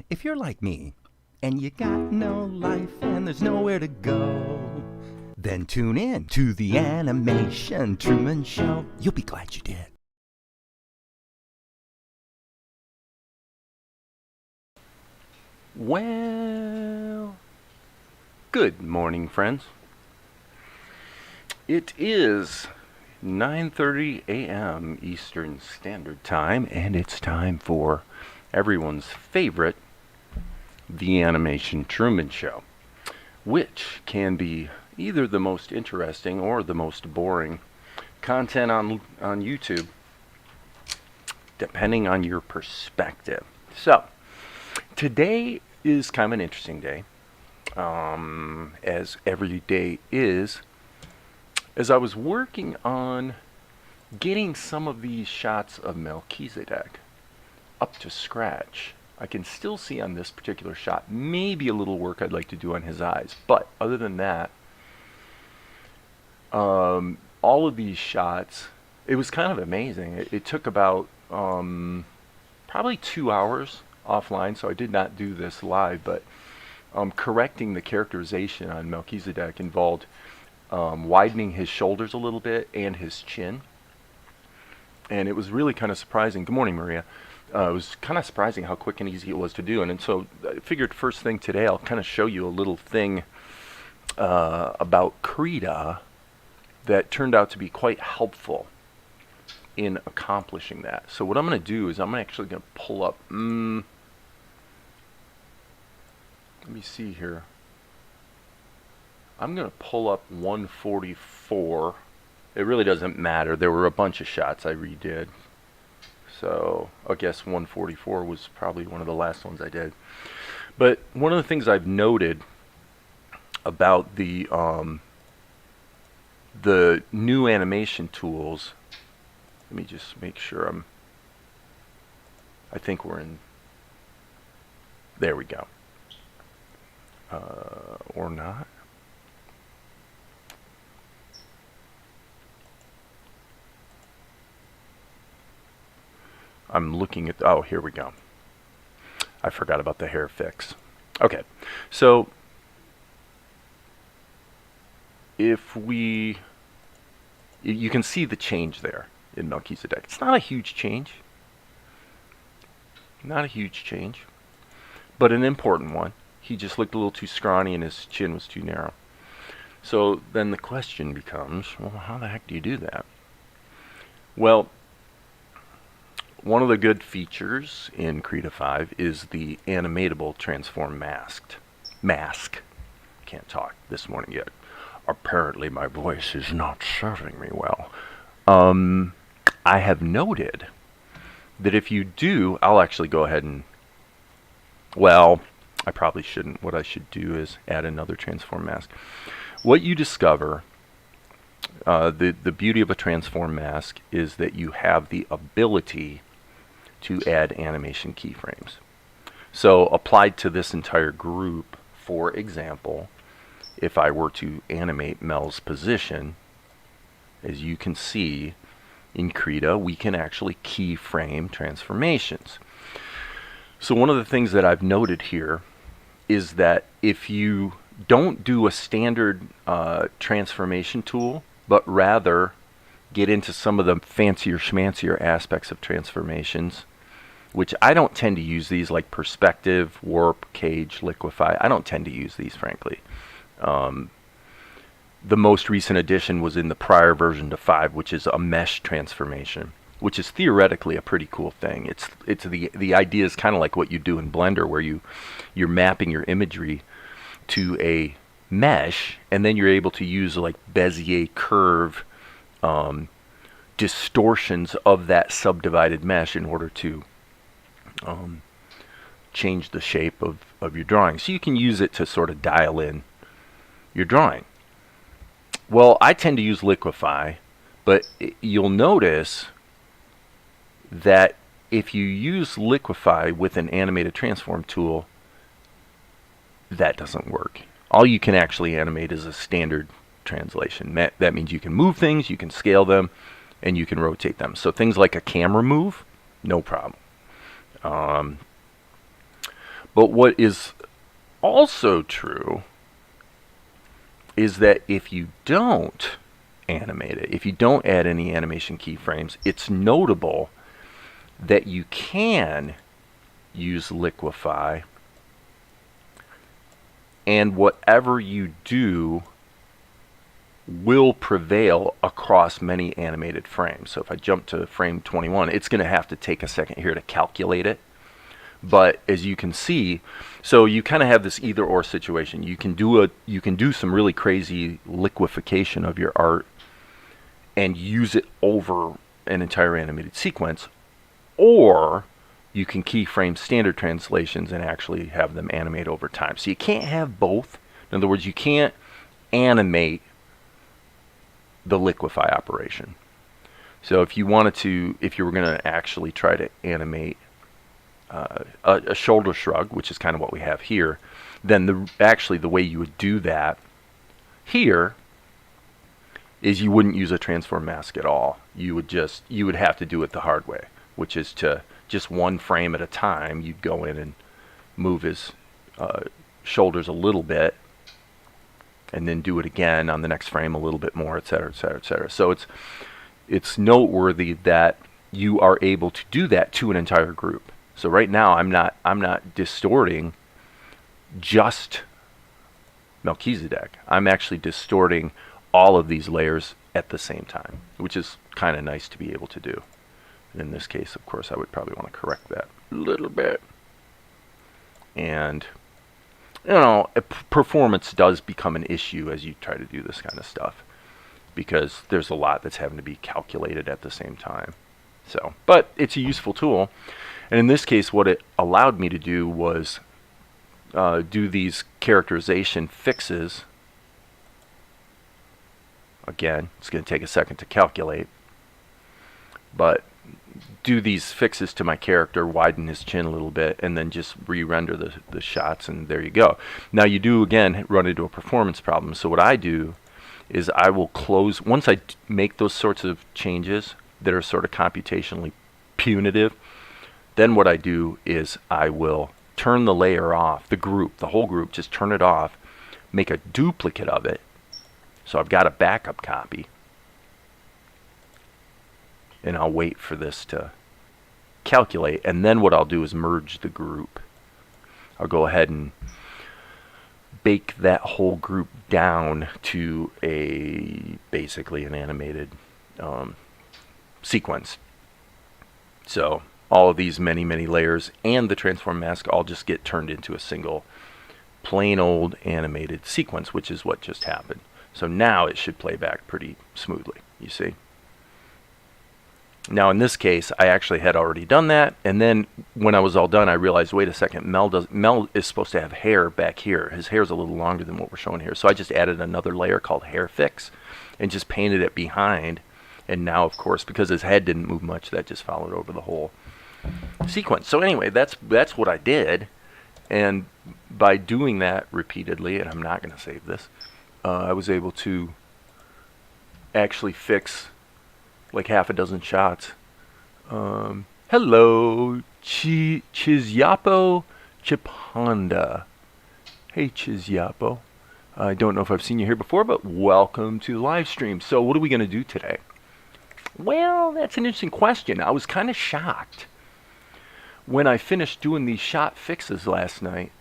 If you're like me, and you got no life and there's nowhere to go, then tune in to the Animation Truman Show. You'll be glad you did. Well, good morning, friends. It is 9:30 a.m. Eastern Standard Time, and it's time for everyone's favorite, the Animation Truman Show, which can be either the most interesting or the most boring content on YouTube, depending on your perspective. So, today is kind of an interesting day, as every day is, as I was working on getting some of these shots of Melchizidek up to scratch. I can still see on this particular shot maybe a little work I'd like to do on his eyes, but other than that, all of these shots, it was kind of amazing. It took about probably 2 hours offline, so I did not do this live, but correcting the characterization on Melchizedek involved widening his shoulders a little bit and his chin, and it was really kind of surprising. Good morning, Maria. It was kind of surprising how quick and easy it was to do, and so I figured first thing today I'll kind of show you a little thing about Krita that turned out to be quite helpful in accomplishing that. So what I'm going to do is I'm actually going to pull up, let me see here. I'm going to pull up 144. It really doesn't matter. There were a bunch of shots I redid. So I guess 144 was probably one of the last ones I did. But one of the things I've noted about the new animation tools, let me just make sure I think we're in, there we go. Or not. I'm looking at, oh, here we go. I forgot about the hair fix. Okay, so if you can see the change there in Melchizedek. It's not a huge change. Not a huge change, but an important one. He just looked a little too scrawny and his chin was too narrow. So then the question becomes, well, how the heck do you do that? Well, one of the good features in Krita 5 is the animatable transform mask. Can't talk this morning yet. Apparently my voice is not serving me well. I have noted that if you do, I'll actually go ahead and, well, I probably shouldn't. What I should do is add another transform mask. What you discover, the beauty of a transform mask is that you have the ability to add animation keyframes. So applied to this entire group, for example, if I were to animate Mel's position, as you can see in Krita, we can actually keyframe transformations. So one of the things that I've noted here is that if you don't do a standard transformation tool, but rather get into some of the fancier schmancier aspects of transformations, which I don't tend to use these, like perspective, warp, cage, liquify. I don't tend to use these, frankly. The most recent addition was in the prior version to 5, which is a mesh transformation, which is theoretically a pretty cool thing. It's the idea is kind of like what you do in Blender, where you're mapping your imagery to a mesh, and then you're able to use like Bezier curve distortions of that subdivided mesh in order to change the shape of your drawing. So you can use it to sort of dial in your drawing. Well, I tend to use Liquify, but you'll notice that if you use Liquify with an animated transform tool, that doesn't work. All you can actually animate is a standard translation. That means you can move things, you can scale them, and you can rotate them. So things like a camera move, no problem. But what is also true is that if you don't animate it, if you don't add any animation keyframes, it's notable that you can use Liquify, and whatever you do will prevail across many animated frames. So if I jump to frame 21, it's going to have to take a second here to calculate it. But as you can see, so you kind of have this either or situation. You can do some really crazy liquefaction of your art and use it over an entire animated sequence, or you can keyframe standard translations and actually have them animate over time. So you can't have both. In other words, you can't animate the Liquify operation. So if you wanted to, if you were going to actually try to animate a shoulder shrug, which is kind of what we have here, then actually the way you would do that here is you wouldn't use a transform mask at all. You would have to do it the hard way, which is to just one frame at a time. You'd go in and move his shoulders a little bit, and then do it again on the next frame a little bit more, etc., etc., etc. So it's noteworthy that you are able to do that to an entire group. So right now I'm not distorting just Melchizedek. I'm actually distorting all of these layers at the same time, which is kind of nice to be able to do. In this case, of course, I would probably want to correct that a little bit. And, you know, performance does become an issue as you try to do this kind of stuff, because there's a lot that's having to be calculated at the same time. So, but it's a useful tool. And in this case, what it allowed me to do was do these characterization fixes. Again, it's going to take a second to calculate, but do these fixes to my character, widen his chin a little bit, and then just re-render the shots, and there you go. Now you do, again, run into a performance problem. So what I do is I will close, once I make those sorts of changes that are sort of computationally punitive, then what I do is I will turn the layer off, the whole group, just turn it off, make a duplicate of it. So I've got a backup copy, and I'll wait for this to calculate, and then what I'll do is merge the group. I'll go ahead and bake that whole group down to basically an animated sequence. So all of these many layers and the transform mask all just get turned into a single plain old animated sequence, which is what just happened. So now it should play back pretty smoothly, you see. Now in this case, I actually had already done that, and then when I was all done, I realized, wait a second, Mel is supposed to have hair back here. His hair's a little longer than what we're showing here. So I just added another layer called Hair Fix and just painted it behind. And now, of course, because his head didn't move much, that just followed over the whole sequence. So anyway, that's what I did. And by doing that repeatedly, and I'm not going to save this, I was able to actually fix like half a dozen shots. Hello, Chizyapo Chipanda. Hey, Chizyapo. I don't know if I've seen you here before, but welcome to the live stream. So what are we going to do today? Well, that's an interesting question. I was kind of shocked when I finished doing these shot fixes last night.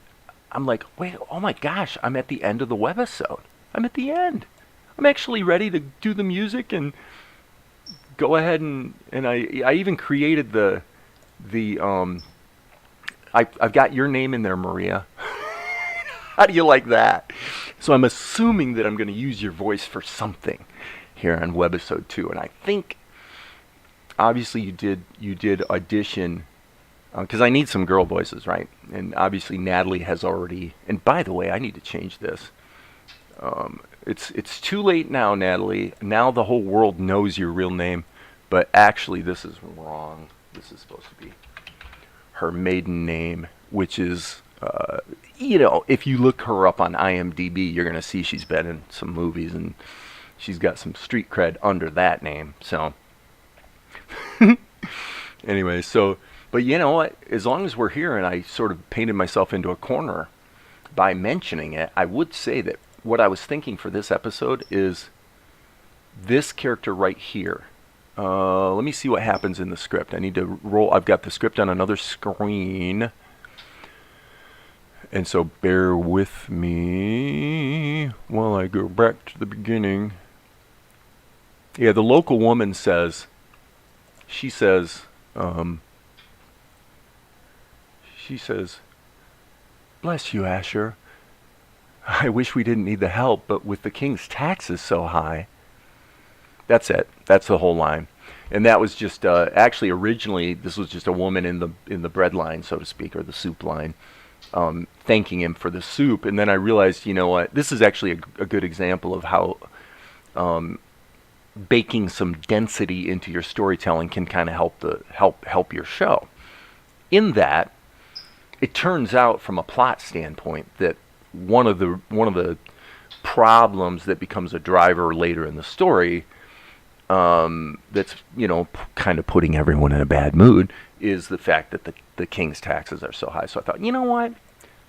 I'm like, wait, oh my gosh, I'm at the end of the webisode. I'm at the end. I'm actually ready to do the music and go ahead and I even created I've got your name in there, Maria. How do you like that? So I'm assuming that I'm going to use your voice for something here on webisode 2, and I think obviously you did audition because I need some girl voices, right? And obviously Natalie has already. And by the way, I need to change this. It's too late now, Natalie. Now the whole world knows your real name, but actually this is wrong. This is supposed to be her maiden name, which is, you know, if you look her up on IMDb, you're going to see she's been in some movies and she's got some street cred under that name. So anyway, so But you know what? As long as we're here, and I sort of painted myself into a corner by mentioning it, I would say that what I was thinking for this episode is this character right here. Let me see what happens in the script. I need to roll. I've got the script on another screen. And so bear with me while I go back to the beginning. Yeah, the local woman says, she says, bless you, Asher. I wish we didn't need the help, but with the king's taxes so high. That's it. That's the whole line. And that was just, actually originally, this was just a woman in the bread line, so to speak, or the soup line. Thanking him for the soup, and then I realized, you know what, this is actually a good example of how baking some density into your storytelling can kind of help your show. In that, it turns out from a plot standpoint that one of the problems that becomes a driver later in the story, that's, you know, kind of putting everyone in a bad mood, is the fact that the king's taxes are so high. So I thought, you know what?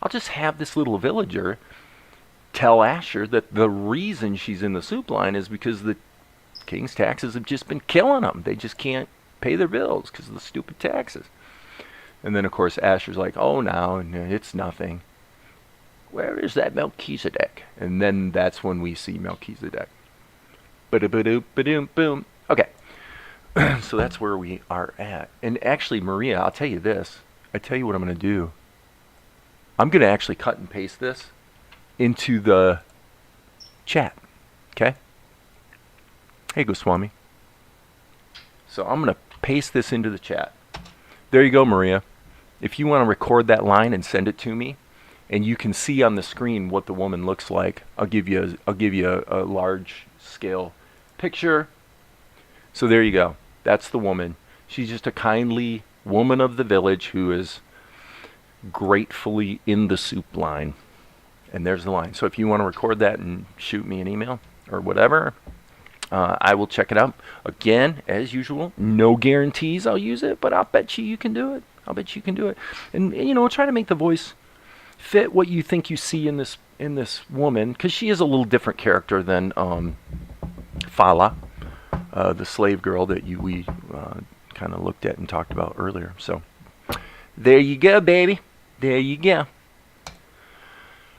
I'll just have this little villager tell Asher that the reason she's in the soup line is because the king's taxes have just been killing them. They just can't pay their bills because of the stupid taxes. And then, of course, Asher's like, oh, no, it's nothing. Where is that Melchizedek? And then that's when we see Melchizedek. Ba-da-ba-doop-ba-doom, boom. Okay. So that's where we are at. And actually, Maria, I'll tell you this. I tell you what I'm going to do. I'm going to actually cut and paste this into the chat. Okay? Hey, Goswami. So I'm going to paste this into the chat. There you go, Maria. If you want to record that line and send it to me, and you can see on the screen what the woman looks like, I'll give you a large scale picture. So there you go. That's the woman. She's just a kindly woman of the village who is gratefully in the soup line. And there's the line. So if you want to record that and shoot me an email or whatever, I will check it out. Again, as usual, no guarantees I'll use it, but I'll bet you can do it. I'll bet you can do it. And, you know, try to make the voice fit what you think you see in this woman, because she is a little different character than Fala, the slave girl that we kind of looked at and talked about earlier. So there you go, baby. There you go.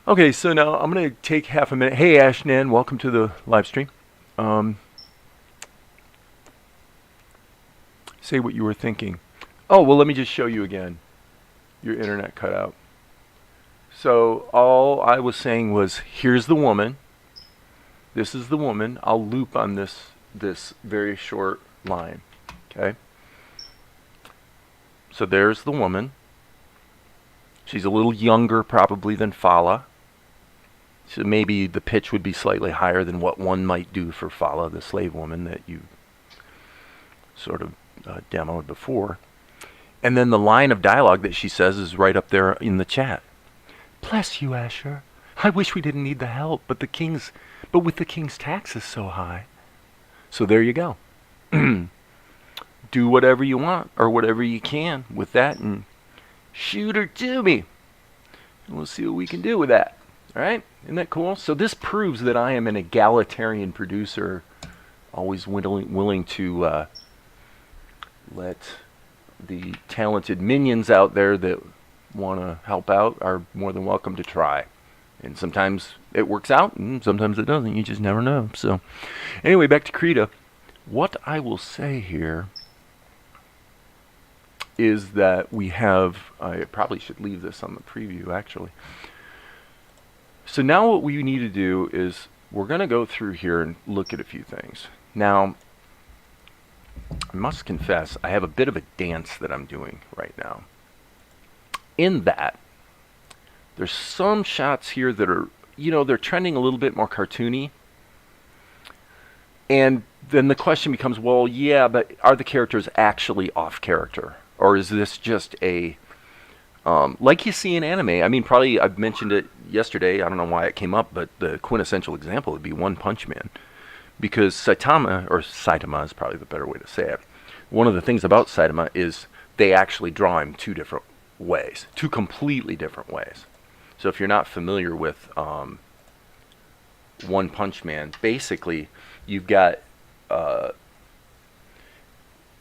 Okay, so now I'm going to take half a minute. Hey, Ashnan, welcome to the live stream. Say what you were thinking. Oh, well, let me just show you again. Your internet cut out. So all I was saying was, here's the woman. This is the woman. I'll loop on this very short line. Okay? So there's the woman. She's a little younger probably than Fala. So maybe the pitch would be slightly higher than what one might do for Fala, the slave woman that you sort of demoed before. And then the line of dialogue that she says is right up there in the chat. Bless you, Asher. I wish we didn't need the help, but with the king's taxes so high. So there you go. Do whatever you want or whatever you can with that and shoot her to me. And we'll see what we can do with that. All right? Isn't that cool? So this proves that I am an egalitarian producer, always willing to let the talented minions out there that want to help out are more than welcome to try. And sometimes it works out and sometimes it doesn't. You just never know. So anyway, back to Krita. What I will say here is that we have, I probably should leave this on the preview actually. So now what we need to do is we're going to go through here and look at a few things. Now, I must confess, I have a bit of a dance that I'm doing right now. In that, there's some shots here that are, you know, they're trending a little bit more cartoony. And then the question becomes, well, yeah, but are the characters actually off character? Or is this just a, like you see in anime, I mean, probably I've mentioned it yesterday, I don't know why it came up, but the quintessential example would be One Punch Man. Because Saitama is probably the better way to say it. One of the things about Saitama is they actually draw him two different ways, two completely different ways. So if you're not familiar with One Punch Man, basically you've got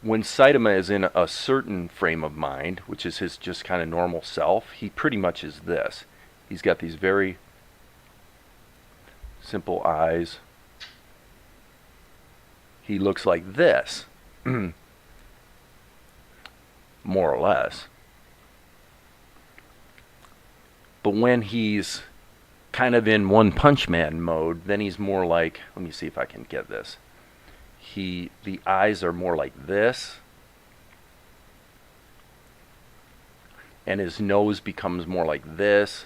when Saitama is in a certain frame of mind, which is his just kind of normal self, he pretty much is this. He's got these very simple eyes. He looks like this, more or less. But when he's kind of in One Punch Man mode, then he's more like, let me see if I can get this. The eyes are more like this, and his nose becomes more like this.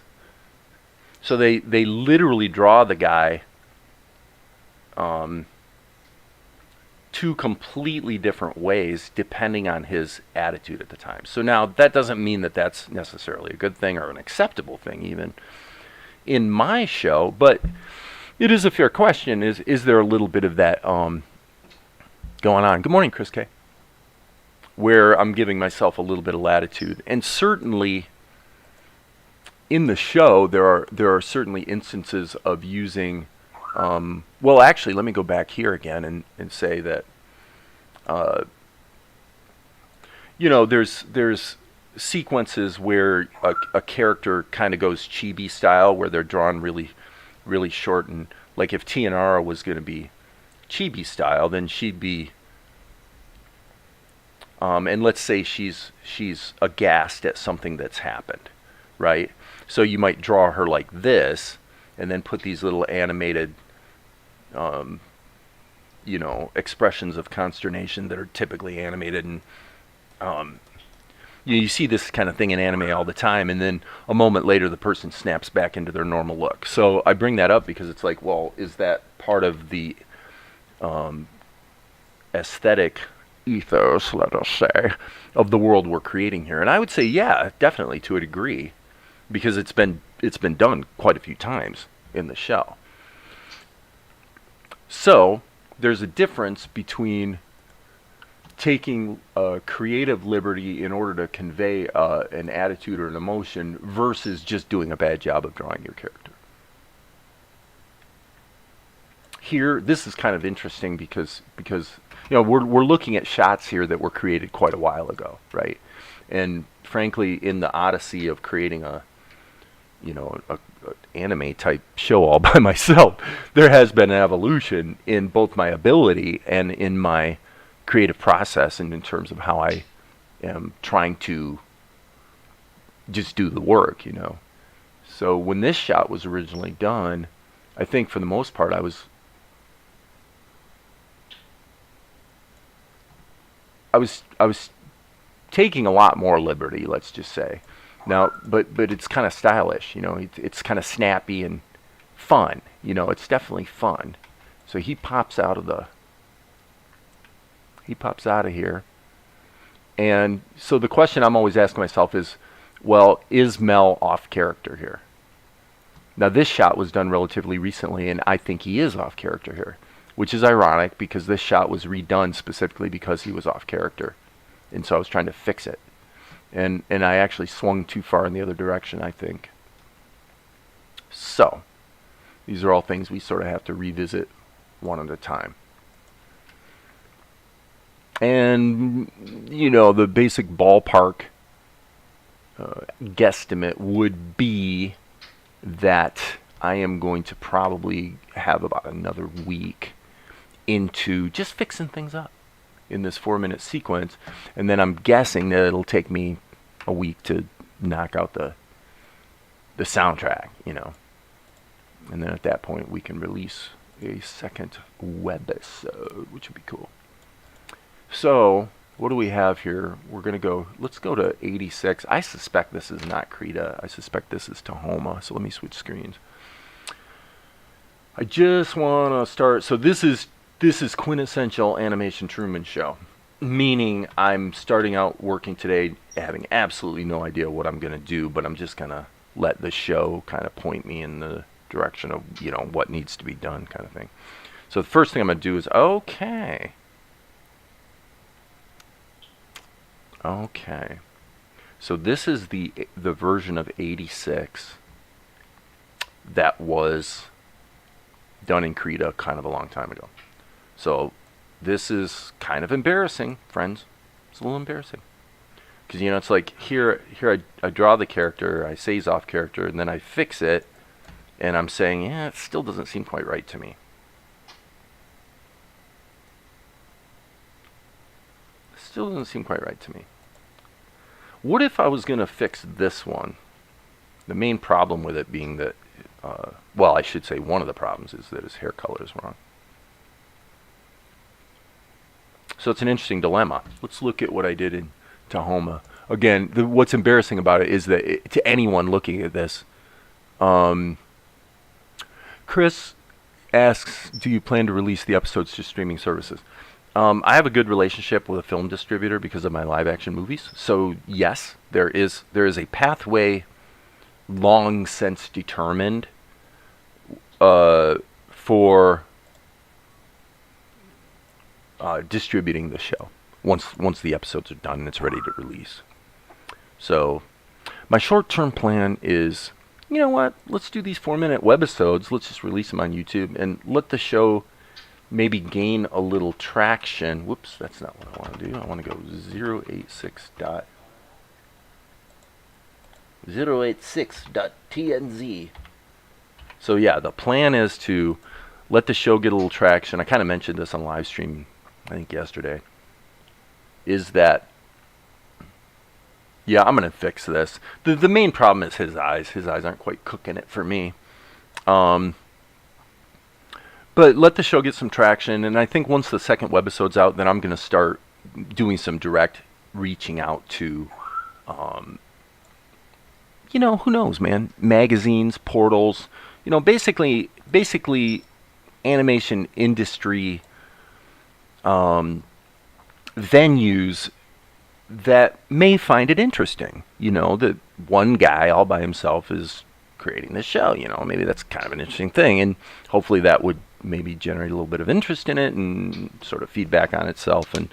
So they literally draw the guy two completely different ways depending on his attitude at the time. So now that doesn't mean that that's necessarily a good thing or an acceptable thing even in my show, but it is a fair question. Is there a little bit of that going on? Good morning, Chris K. Where I'm giving myself a little bit of latitude. And certainly in the show there are certainly instances of using well, actually, let me go back here again and say that there's sequences where a character kind of goes chibi style, where they're drawn really, really short, and like if Tianara was going to be chibi style, then she'd be and let's say she's aghast at something that's happened, right? So you might draw her like this and then put these little animated expressions of consternation that are typically animated, and you see this kind of thing in anime all the time, and then a moment later the person snaps back into their normal look. So I bring that up because it's like, well, is that part of the aesthetic ethos, let us say, of the world we're creating here? And I would say, yeah, definitely, to a degree, because it's been done quite a few times in the show. So there's a difference between taking a creative liberty in order to convey an attitude or an emotion versus just doing a bad job of drawing your character. Here, this is kind of interesting because we're looking at shots here that were created quite a while ago, right? And frankly, in the odyssey of creating a anime type show all by myself, there has been an evolution in both my ability and in my creative process, and in terms of how I am trying to just do the work, So when this shot was originally done, I think for the most part I was taking a lot more liberty, let's just say. Now, but it's kind of stylish, it's kind of snappy and fun, it's definitely fun. So he pops out of here. And so the question I'm always asking myself is, well, is Mel off character here? Now, this shot was done relatively recently, and I think he is off character here, which is ironic because this shot was redone specifically because he was off character. And so I was trying to fix it. And I actually swung too far in the other direction, I think. So, these are all things we sort of have to revisit one at a time. And, the basic ballpark guesstimate would be that I am going to probably have about another week into just fixing things up in this 4-minute sequence, and then I'm guessing that it'll take me a week to knock out the soundtrack, and then at that point we can release a second webisode, which would be cool. So what do we have here? Let's go to 86. I suspect this is not Krita. I suspect this is Tahoma. So let me switch screens. I just want to start. So this is quintessential animation Truman Show, meaning I'm starting out working today having absolutely no idea what I'm going to do, but I'm just going to let the show kind of point me in the direction of, what needs to be done, kind of thing. So the first thing I'm going to do is, okay, Okay. So this is the version of 86 that was done in Krita kind of a long time ago. So this is kind of embarrassing, friends. It's a little embarrassing. Because, you know, it's like here I draw the character, I say he's off character, and then I fix it, and I'm saying, yeah, it still doesn't seem quite right to me. Still doesn't seem quite right to me. What if I was going to fix this one? The main problem with it being that, well, I should say one of the problems is that his hair color is wrong. So it's an interesting dilemma. Let's look at what I did in Tahoma. Again, what's embarrassing about it is that to anyone looking at this, Chris asks, do you plan to release the episodes to streaming services? I have a good relationship with a film distributor because of my live action movies. So yes, there is a pathway long since determined for distributing the show once the episodes are done and it's ready to release. So my short-term plan is, you know what, let's do these 4-minute webisodes, let's just release them on YouTube and let the show maybe gain a little traction. Whoops, that's not what I want to do. I want to go 086.tnz. So yeah, the plan is to let the show get a little traction. I kind of mentioned this on live stream, I think yesterday, is that, yeah, I'm going to fix this. The main problem is his eyes. His eyes aren't quite cooking it for me. But let the show get some traction, and I think once the second webisode's out, then I'm going to start doing some direct reaching out to, you know, who knows, man, magazines, portals, you know, basically animation industry venues that may find it interesting, you know, that one guy all by himself is creating this show, you know, maybe that's kind of an interesting thing, and hopefully that would maybe generate a little bit of interest in it and sort of feedback on itself and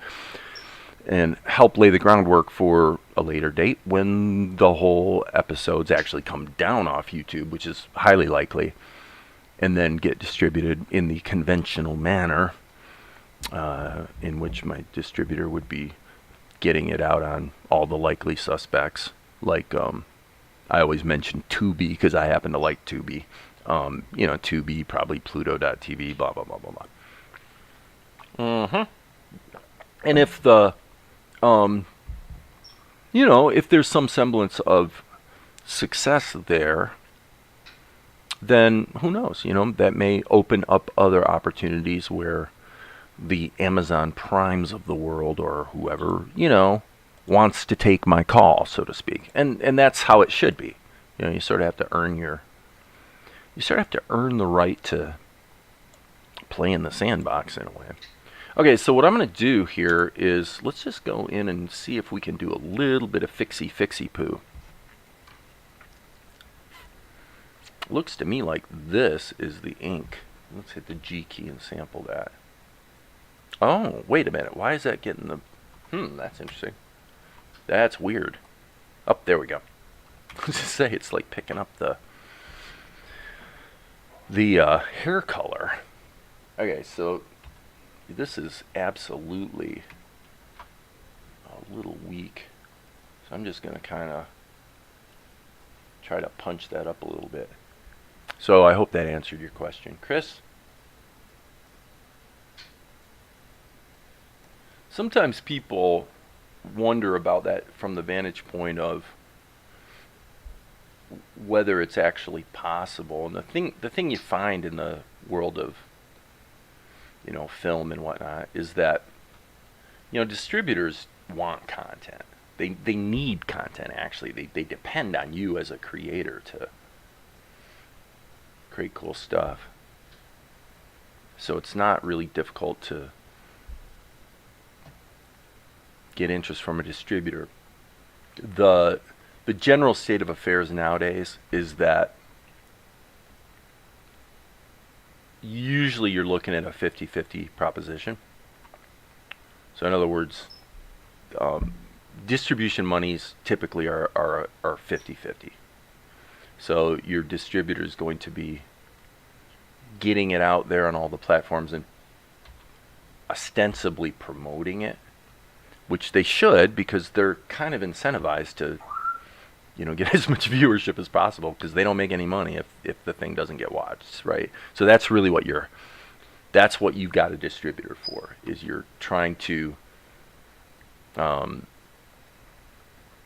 help lay the groundwork for a later date when the whole episodes actually come down off YouTube, which is highly likely, and then get distributed in the conventional manner in which my distributor would be getting it out on all the likely suspects. Like I always mention Tubi because I happen to like Tubi. You know, Tubi, probably Pluto.tv, blah, blah, blah, blah, blah. And if the, you know, if there's some semblance of success there, then who knows, you know, that may open up other opportunities where the Amazon Primes of the world or whoever, you know, wants to take my call, so to speak. And that's how it should be. You know, you sort of have to earn the right to play in the sandbox in a way. Okay, so what I'm going to do here is let's just go in and see if we can do a little bit of fixie poo. Looks to me like this is the ink. Let's hit the G key and sample that. Oh, wait a minute. Why is that getting the... that's interesting. That's weird. Oh, there we go. I was just say, it's like picking up the hair color. Okay, so this is absolutely a little weak. So I'm just going to kind of try to punch that up a little bit. So I hope that answered your question. Chris? Sometimes people wonder about that from the vantage point of whether it's actually possible. And the thing you find in the world of, you know, film and whatnot is that, you know, distributors want content. They need content, actually. They depend on you as a creator to create cool stuff. So it's not really difficult to get interest from a distributor. The general state of affairs nowadays is that usually you're looking at a 50-50 proposition. So in other words, distribution monies typically are 50-50. So your distributor is going to be getting it out there on all the platforms and ostensibly promoting it, which they should, because they're kind of incentivized to, get as much viewership as possible, because they don't make any money if the thing doesn't get watched, right? So that's really that's what you've got a distributor for, is you're trying to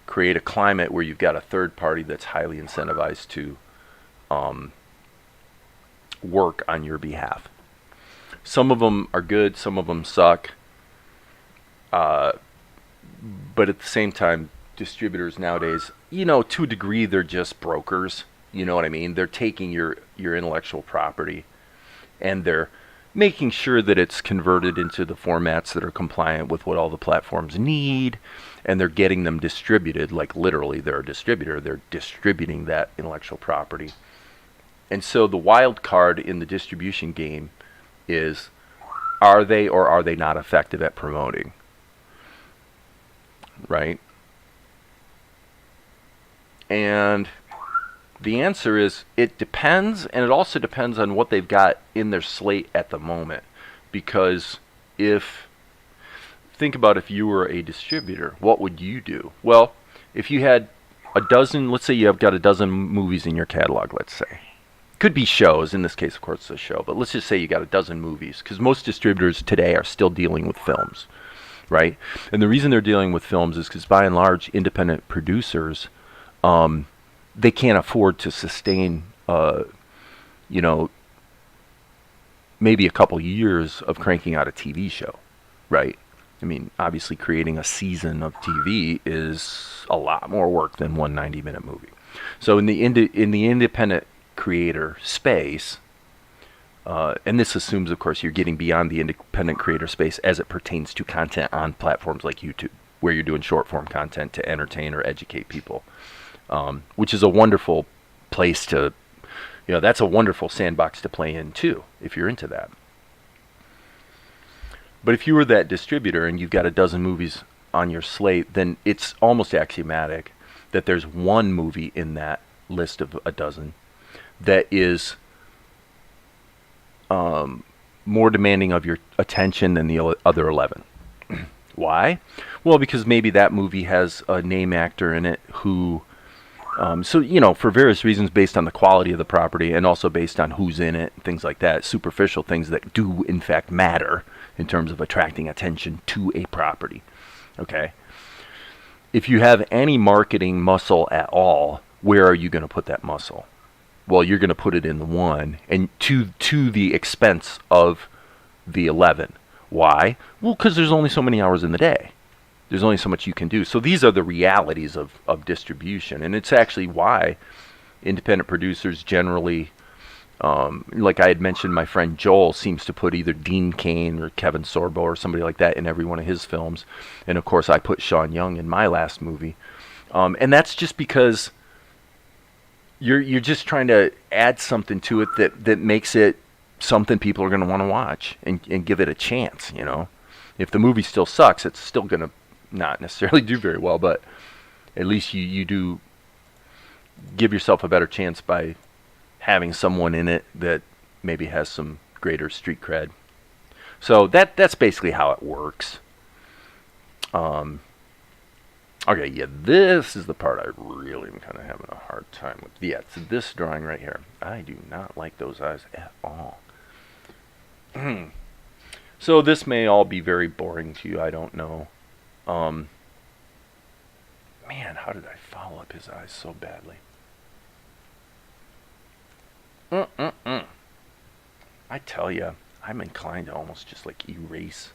create a climate where you've got a third party that's highly incentivized to work on your behalf. Some of them are good, some of them suck. But at the same time, distributors nowadays, to a degree, they're just brokers. You know what I mean? They're taking your intellectual property and they're making sure that it's converted into the formats that are compliant with what all the platforms need, and they're getting them distributed. Like, literally, they're a distributor. They're distributing that intellectual property. And so the wild card in the distribution game is, are they or are they not effective at promoting? Right? And the answer is, it depends, and it also depends on what they've got in their slate at the moment. Because think about if you were a distributor, what would you do? Well, if you had let's say you have got a dozen movies in your catalog, let's say. Could be shows, in this case, of course, it's a show, but let's just say you got a dozen movies, because most distributors today are still dealing with films, right? And the reason they're dealing with films is because, by and large, independent producers, they can't afford to sustain, maybe a couple years of cranking out a TV show, right? I mean, obviously, creating a season of TV is a lot more work than one 90-minute movie. So in the independent creator space, and this assumes, of course, you're getting beyond the independent creator space as it pertains to content on platforms like YouTube, where you're doing short form content to entertain or educate people, which is a wonderful place to, that's a wonderful sandbox to play in too, if you're into that. But if you were that distributor and you've got a dozen movies on your slate, then it's almost axiomatic that there's one movie in that list of a dozen that is more demanding of your attention than the other 11. Why? Well, because maybe that movie has a name actor in it who, for various reasons, based on the quality of the property and also based on who's in it, things like that, superficial things that do in fact matter in terms of attracting attention to a property. Okay? If you have any marketing muscle at all, where are you going to put that muscle? Well, you're going to put it in the one, and to the expense of the 11. Why? Well, because there's only so many hours in the day. There's only so much you can do. So these are the realities of distribution, and it's actually why independent producers generally, like I had mentioned, my friend Joel seems to put either Dean Cain or Kevin Sorbo or somebody like that in every one of his films, and of course I put Sean Young in my last movie, and that's just because you're just trying to add something to it that makes it something people are going to want to watch and give it a chance. If the movie still sucks, it's still going to not necessarily do very well, but at least you do give yourself a better chance by having someone in it that maybe has some greater street cred. So that's basically how it works. Okay, yeah, this is the part I really am kind of having a hard time with. Yeah, it's this drawing right here. I do not like those eyes at all. So this may all be very boring to you, I don't know. Man, how did I follow up his eyes so badly? I tell you, I'm inclined to almost just like erase.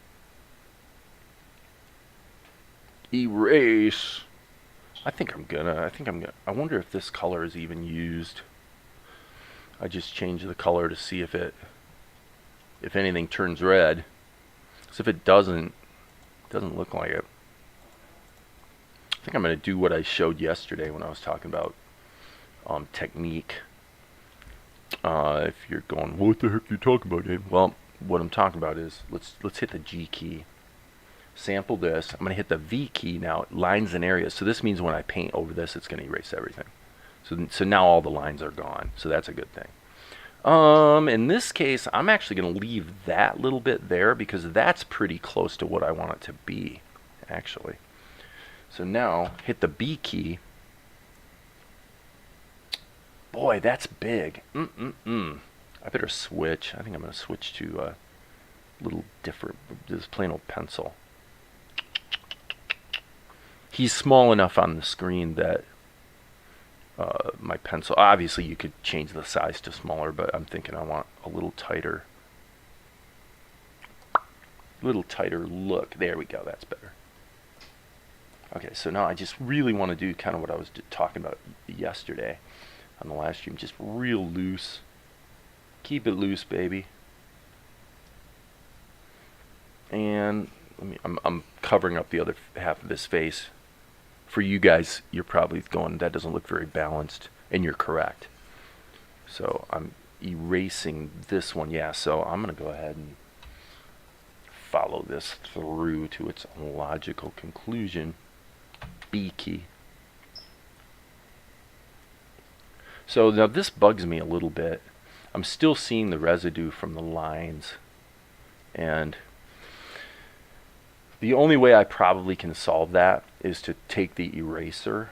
I wonder if this color is even used. I just changed the color to see if anything turns red. So if it doesn't look like it. I think I'm going to do what I showed yesterday when I was talking about technique. If you're going, what the heck are you talking about, Dave? Well, what I'm talking about is let's hit the G key. sample this. I'm going to hit the V key now, lines and areas. So this means when I paint over this, it's going to erase everything. So now all the lines are gone. So that's a good thing. In this case, I'm actually going to leave that little bit there because that's pretty close to what I want it to be, actually. So now, hit the B key. Boy, that's big. I better switch. I think I'm going to switch to a little different, this plain old pencil. He's small enough on the screen that my pencil, obviously you could change the size to smaller, but I'm thinking I want a little tighter look. There we go, that's better. Okay, so now I just really want to do kind of what I was talking about yesterday on the last stream, just real loose. Keep it loose, baby. And I'm covering up the other half of his face. For you guys, you're probably going, that doesn't look very balanced, and you're correct. So I'm erasing this one. Yeah, so I'm going to go ahead and follow this through to its logical conclusion. B key. So now this bugs me a little bit. I'm still seeing the residue from the lines, and the only way I probably can solve that is to take the eraser.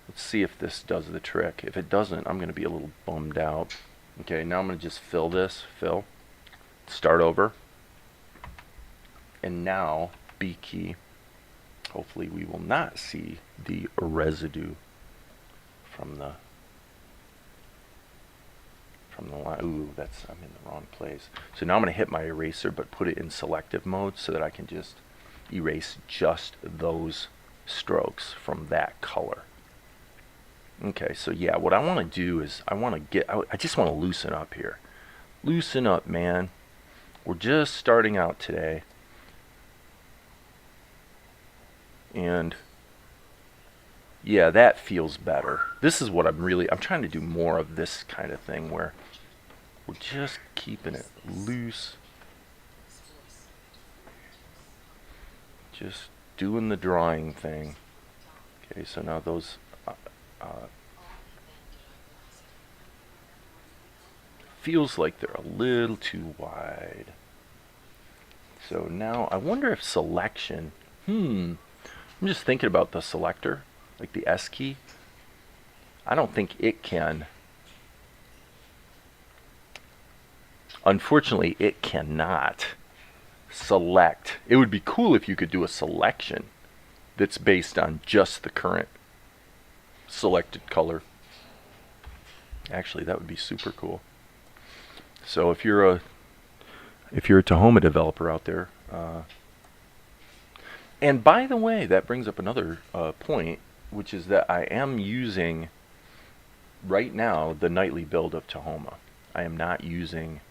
Let's see if this does the trick. If it doesn't, I'm going to be a little bummed out. Okay, now I'm going to just fill this. Fill. Start over. And now, B key. Hopefully we will not see the residue from the line. Ooh, I'm in the wrong place. So now I'm going to hit my eraser, but put it in selective mode so that I can just erase just those strokes from that color. Okay, so yeah, what I want to do is I just want to loosen up here. Loosen up, man. We're just starting out today. And yeah, that feels better. This is what I'm trying to do more of this kind of thing where we're just keeping it loose. Just doing the drawing thing. Okay, so now those feels like they're a little too wide. So now I wonder if selection, I'm just thinking about the selector, like the S key. I don't think it can. Unfortunately, it cannot select. It would be cool if you could do a selection that's based on just the current selected color. Actually, that would be super cool. So if you're a Tahoma developer out there, and by the way, that brings up another point, which is that I am using right now the nightly build of Tahoma. I am not using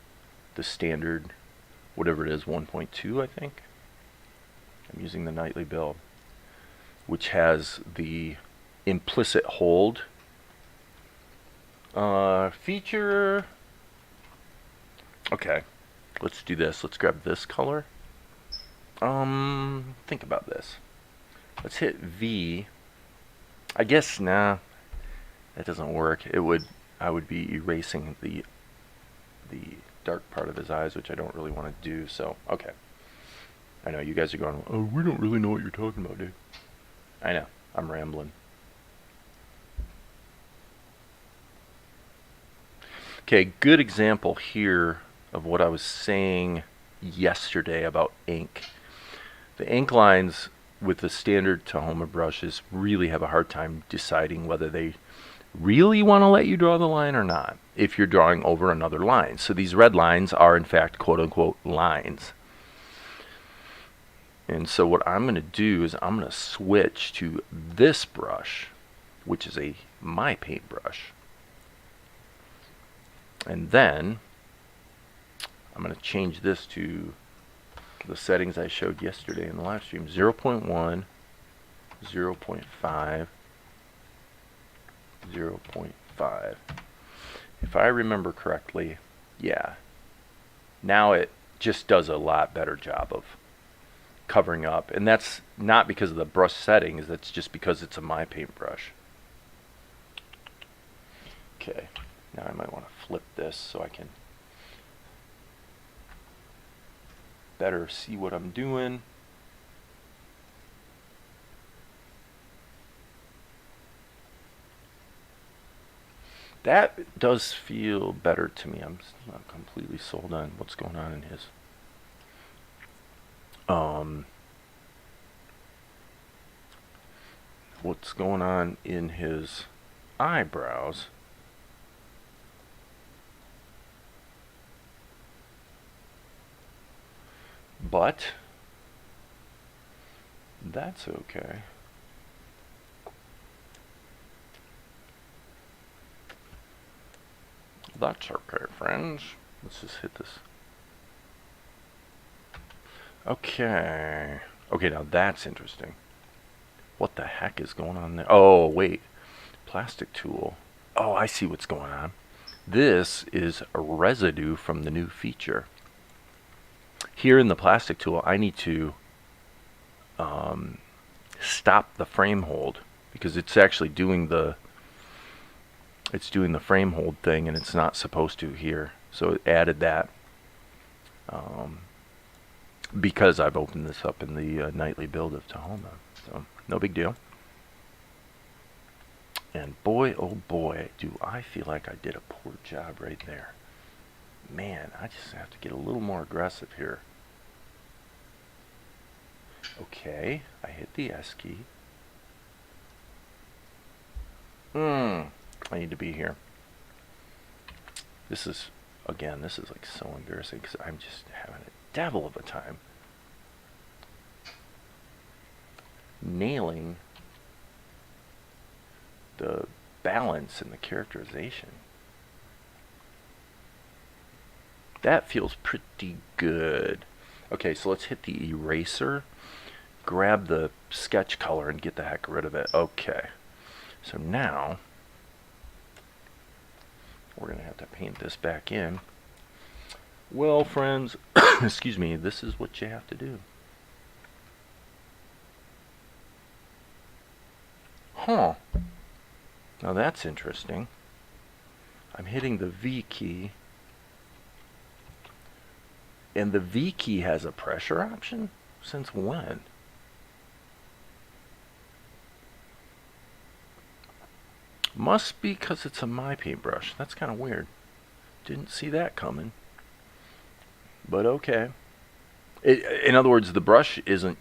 the standard, whatever it is, 1.2, I think. I'm using the nightly build, which has the implicit hold feature. Okay, let's do this. Let's grab this color. Think about this. Let's hit V. I guess, nah, that doesn't work. I would be erasing the dark part of his eyes, which I don't really want to do, so, okay. I know, you guys are going, oh, we don't really know what you're talking about, dude. I know, I'm rambling. Okay, good example here of what I was saying yesterday about ink. The ink lines with the standard Tahoma brushes really have a hard time deciding whether they really want to let you draw the line or not if you're drawing over another line. So these red lines are in fact quote-unquote lines. And so what I'm going to do is I'm going to switch to this brush, which is my paintbrush. And then I'm going to change this to the settings I showed yesterday in the live stream. 0.1, 0.5, 0.5. If I remember correctly, yeah. Now it just does a lot better job of covering up. And that's not because of the brush settings, that's just because it's a my paintbrush. Okay, now I might want to flip this so I can better see what I'm doing. That does feel better to me. I'm still not completely sold on what's going on in his eyebrows. But that's okay. That's okay, friends. Let's just hit this. Okay. Okay, now that's interesting. What the heck is going on there? Oh, wait. Plastic tool. Oh, I see what's going on. This is a residue from the new feature. Here in the plastic tool, I need to stop the frame hold because it's actually doing the frame hold thing, and it's not supposed to here. So it added that because I've opened this up in the nightly build of Tahoma. So no big deal. And boy, oh boy, do I feel like I did a poor job right there. Man, I just have to get a little more aggressive here. Okay, I hit the S key. I need to be here. This is, again, this is like so embarrassing because I'm just having a devil of a time nailing the balance and the characterization. That feels pretty good. Okay, so let's hit the eraser, grab the sketch color, and get the heck rid of it. Okay, so now we're going to have to paint this back in. Well, friends, excuse me, this is what you have to do. Huh. Now that's interesting. I'm hitting the V key. And the V key has a pressure option? Since when? Must be because it's a my paintbrush. That's kind of weird. Didn't see that coming. But okay. In other words, the brush isn't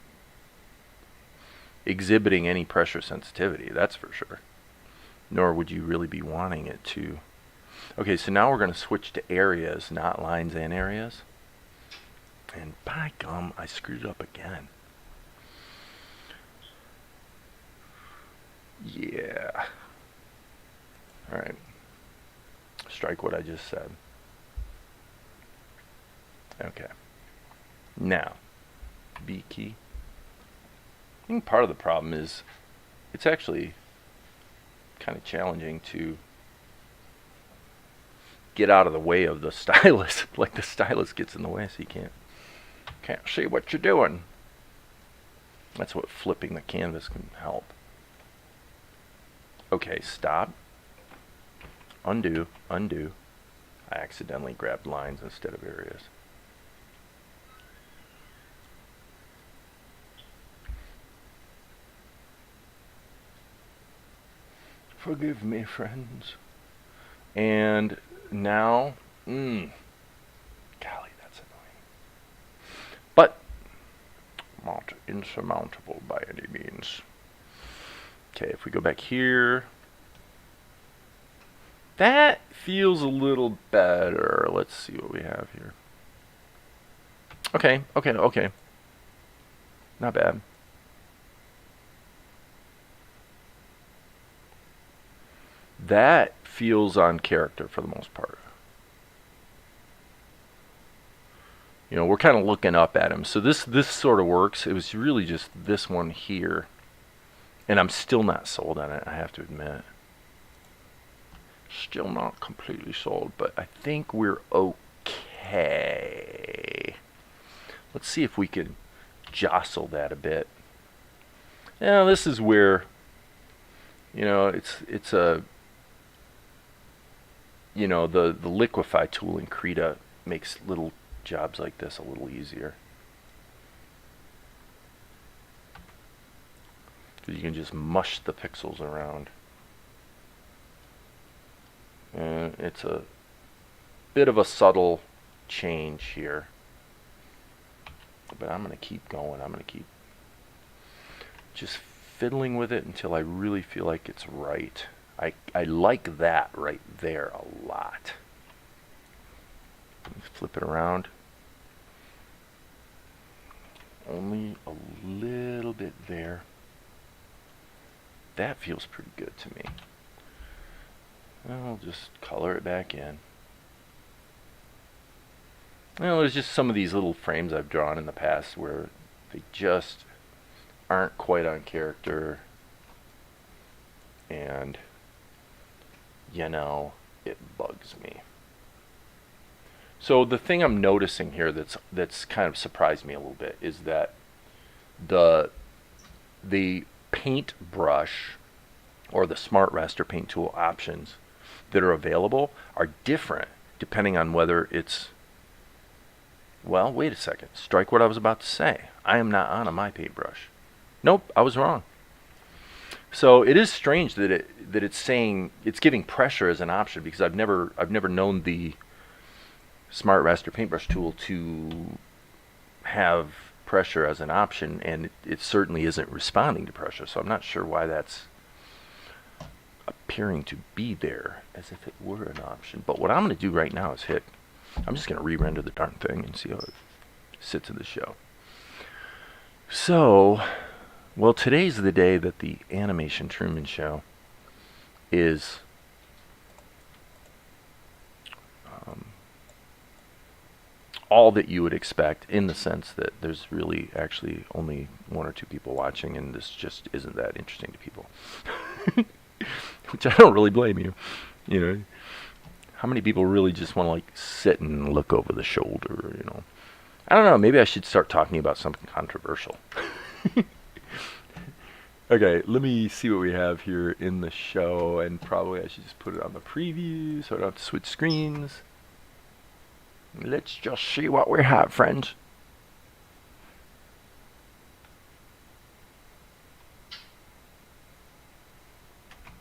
exhibiting any pressure sensitivity, that's for sure. Nor would you really be wanting it to. Okay, so now we're going to switch to areas, not lines and areas. And by gum, I screwed up again. Yeah. Alright. Strike what I just said. Okay. Now, B key. I think part of the problem is it's actually kind of challenging to get out of the way of the stylus. Like the stylus gets in the way, so you can't see what you're doing. That's what flipping the canvas can help. Okay, stop. Undo, undo. I accidentally grabbed lines instead of areas. Forgive me, friends. And now, golly, that's annoying. But not insurmountable by any means. Okay, if we go back here, that feels a little better. Let's see what we have here. Okay, okay, okay. Not bad. That feels on character for the most part. You know, we're kind of looking up at him. So this sort of works. It was really just this one here. And I'm still not sold on it, I have to admit. Still not completely sold, but I think we're okay. Let's see if we can jostle that a bit. Now this is where, you know, it's a, you know, the Liquify tool in Krita makes little jobs like this a little easier. Because you can just mush the pixels around. And it's a bit of a subtle change here. But I'm going to keep going. I'm going to keep just fiddling with it until I really feel like it's right. I like that right there a lot. Let's flip it around. Only a little bit there. That feels pretty good to me. I'll just color it back in. Well, there's just some of these little frames I've drawn in the past where they just aren't quite on character, and you know, it bugs me. So the thing I'm noticing here that's kind of surprised me a little bit is that the paintbrush or the Smart Raster paint tool options that are available are different depending on whether it's, well, wait a second, strike what I was about to say. I am not on a my paintbrush. Nope, I was wrong. So it is strange that it's saying it's giving pressure as an option, because I've never known the Smart Raster paintbrush tool to have pressure as an option, and it certainly isn't responding to pressure. So I'm not sure why that's appearing to be there as if it were an option. But what I'm going to do right now is I'm just going to re-render the darn thing and see how it sits in the show. So, well, today's the day that the animation Truman show is all that you would expect, in the sense that there's really actually only one or two people watching, and this just isn't that interesting to people. Which I don't really blame you. You know, how many people really just want to like sit and look over the shoulder, you know? I don't know, maybe I should start talking about something controversial. Okay, let me see what we have here in the show, and probably I should just put it on the preview so I don't have to switch screens. Let's just see what we have, friends.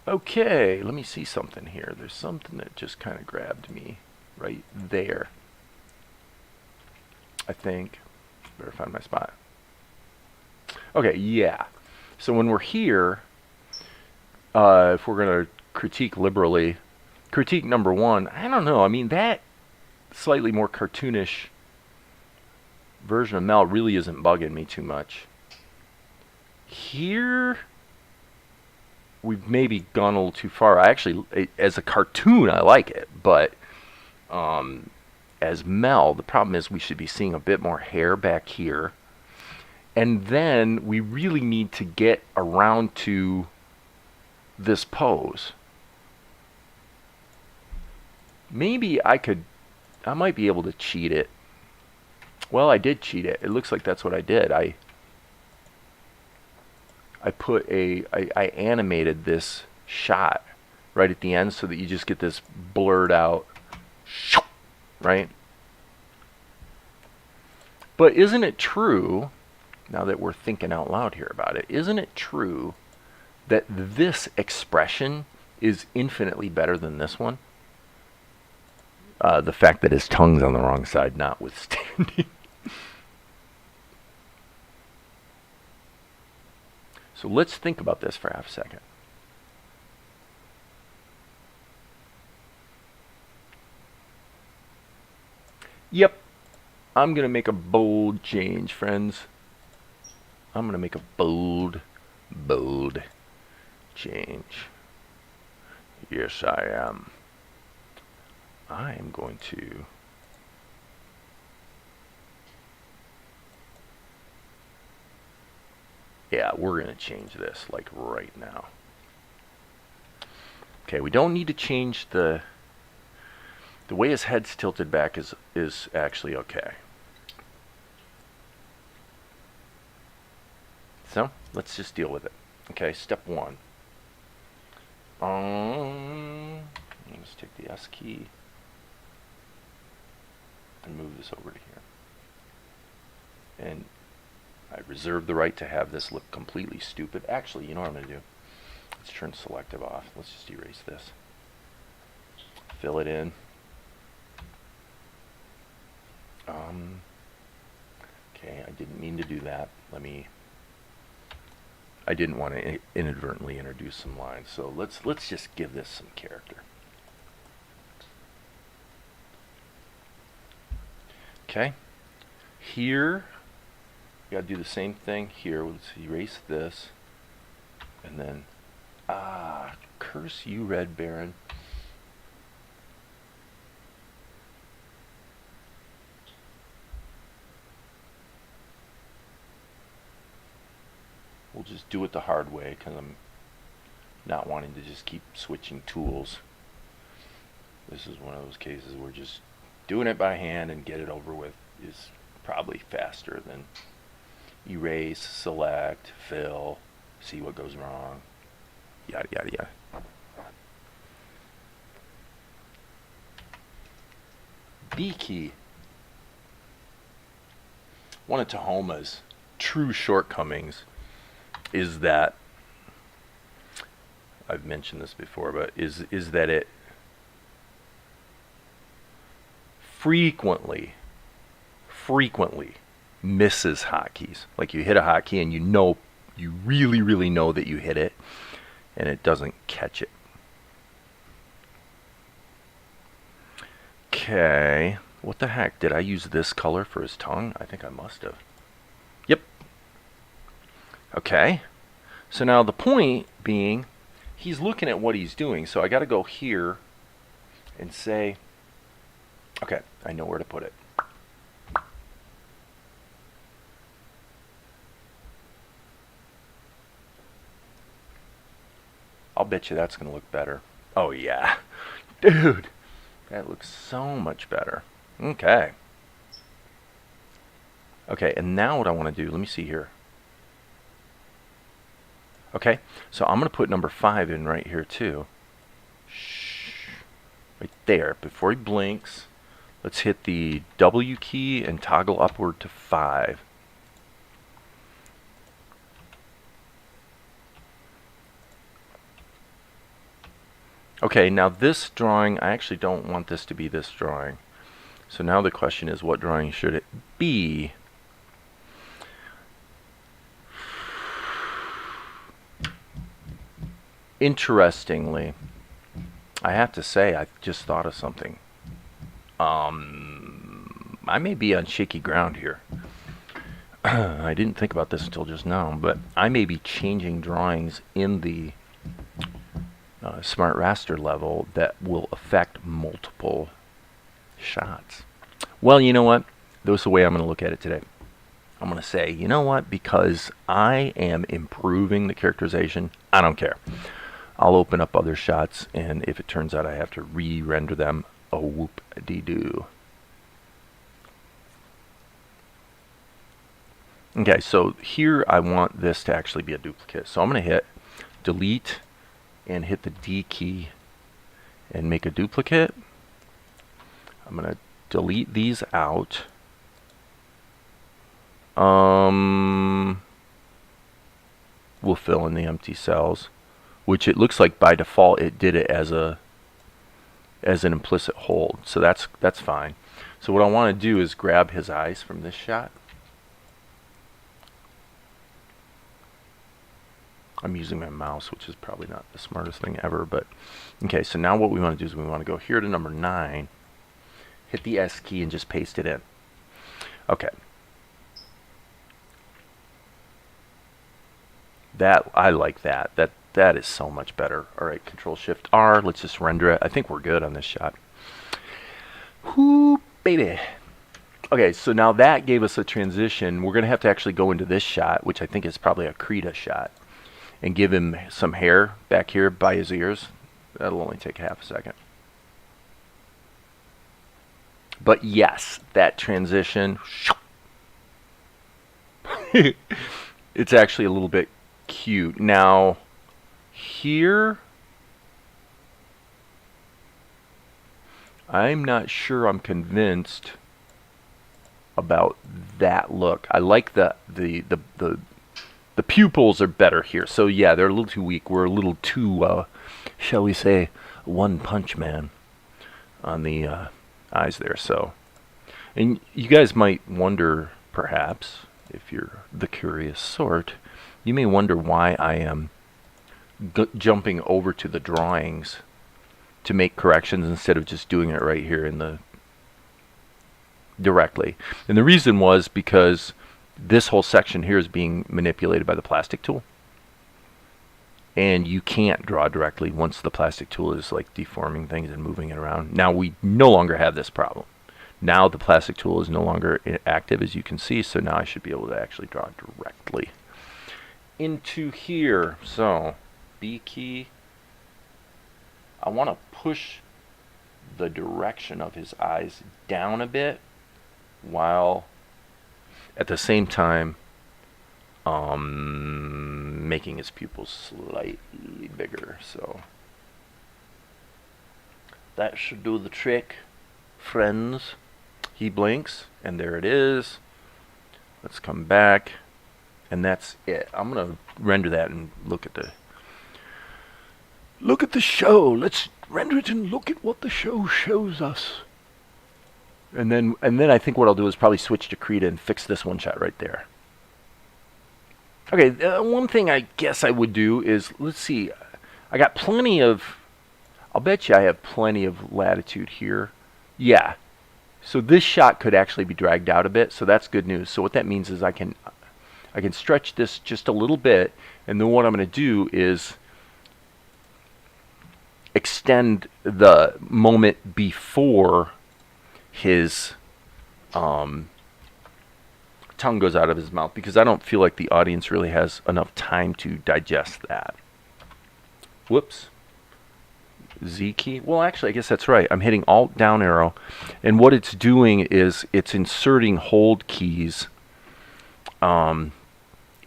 Okay, let me see something here. There's something that just kind of grabbed me right there. I think. Better find my spot. Okay, yeah. So when we're here, if we're going to critique liberally, critique number one, I don't know. I mean, that slightly more cartoonish version of Mel really isn't bugging me too much. Here, we've maybe gone a little too far. I actually, as a cartoon, I like it, but as Mel, the problem is we should be seeing a bit more hair back here, and then we really need to get around to this pose. Maybe I might be able to cheat it. Well, I did cheat it. It looks like that's what I did. I animated this shot right at the end so that you just get this blurred out, right? But isn't it true, now that we're thinking out loud here about it, isn't it true that this expression is infinitely better than this one? The fact that his tongue's on the wrong side notwithstanding. So let's think about this for half a second. Yep, I'm going to make a bold change, friends. I'm going to make a bold change. Yes, I am. I am going to we're going to change this like right now. Okay, we don't need to change the way his head's tilted back is actually okay. So let's just deal with it. Okay, step one. Let's take the S key and move this over to here. And I reserve the right to have this look completely stupid. Actually, you know what I'm going to do? Let's turn selective off. Let's just erase this. Fill it in. Okay, I didn't mean to do that. I didn't want to inadvertently introduce some lines, so let's just give this some character. Okay, here you gotta do the same thing here. Let's erase this, and then curse you, Red Baron. We'll just do it the hard way because I'm not wanting to just keep switching tools. This is one of those cases where just doing it by hand and get it over with is probably faster than erase, select, fill, see what goes wrong, yada yada yada. D key. One of Tahoma's true shortcomings is that, I've mentioned this before, but is that it frequently misses hotkeys. Like you hit a hotkey and you really know that you hit it, and it doesn't catch it. Okay, what the heck? Did I use this color for his tongue? I think I must have. Yep. Okay, so now the point being, he's looking at what he's doing, so I got to go here and say, okay, I know where to put it. I'll bet you that's going to look better. Oh yeah, dude, that looks so much better. Okay. Okay, and now what I want to do, let me see here. Okay, so I'm going to put number 5 in right here too. Shh. Right there, before he blinks. Let's hit the W key and toggle upward to 5. Okay, now this drawing, I actually don't want this to be this drawing. So now the question is, what drawing should it be? Interestingly, I have to say, I just thought of something. I may be on shaky ground here. I didn't think about this until just now, but I may be changing drawings in the smart raster level that will affect multiple shots. Well, you know what? That's the way I'm going to look at it today. I'm going to say, you know what? Because I am improving the characterization, I don't care. I'll open up other shots, and if it turns out I have to re-render them, oh whoop-de-doo. Okay, so here I want this to actually be a duplicate. So I'm going to hit delete and hit the D key and make a duplicate. I'm going to delete these out. We'll fill in the empty cells, which it looks like by default it did it as an implicit hold. So that's fine. So what I want to do is grab his eyes from this shot. I'm using my mouse, which is probably not the smartest thing ever, but okay, so now what we want to do is we want to go here to number 9, hit the S key and just paste it in. Okay. I like that. That is so much better. All right, Control Shift R, let's just render it. I think we're good on this shot. Whoo, baby. Okay, so now that gave us a transition. We're going to have to actually go into this shot, which I think is probably a Krita shot, and give him some hair back here by his ears. That'll only take half a second. But yes, that transition it's actually a little bit cute. Now, here, I'm not sure I'm convinced about that look. I like the pupils are better here. So yeah, they're a little too weak. We're a little too, shall we say, One Punch Man on the eyes there. So, and you guys might wonder, perhaps, if you're the curious sort, you may wonder why I am jumping over to the drawings to make corrections instead of just doing it right here in the directly. And the reason was because this whole section here is being manipulated by the plastic tool, and you can't draw directly once the plastic tool is like deforming things and moving it around. Now we no longer have this problem. Now the plastic tool is no longer active, as you can see, so now I should be able to actually draw directly into here. So B key, I want to push the direction of his eyes down a bit while at the same time making his pupils slightly bigger. So that should do the trick, friends. He blinks, and there it is. Let's come back, and that's it. I'm gonna render that and look at the show. Let's render it and look at what the show shows us. And then I think what I'll do is probably switch to Krita and fix this one shot right there. Okay, one thing I guess I would do is, let's see, I got plenty of, I'll bet you I have plenty of latitude here. Yeah, so this shot could actually be dragged out a bit, so that's good news. So what that means is I can stretch this just a little bit, and then what I'm going to do is extend the moment before his tongue goes out of his mouth, because I don't feel like the audience really has enough time to digest that. Whoops. Z key. Well, actually, I guess that's right. I'm hitting Alt down arrow, and what it's doing is it's inserting hold keys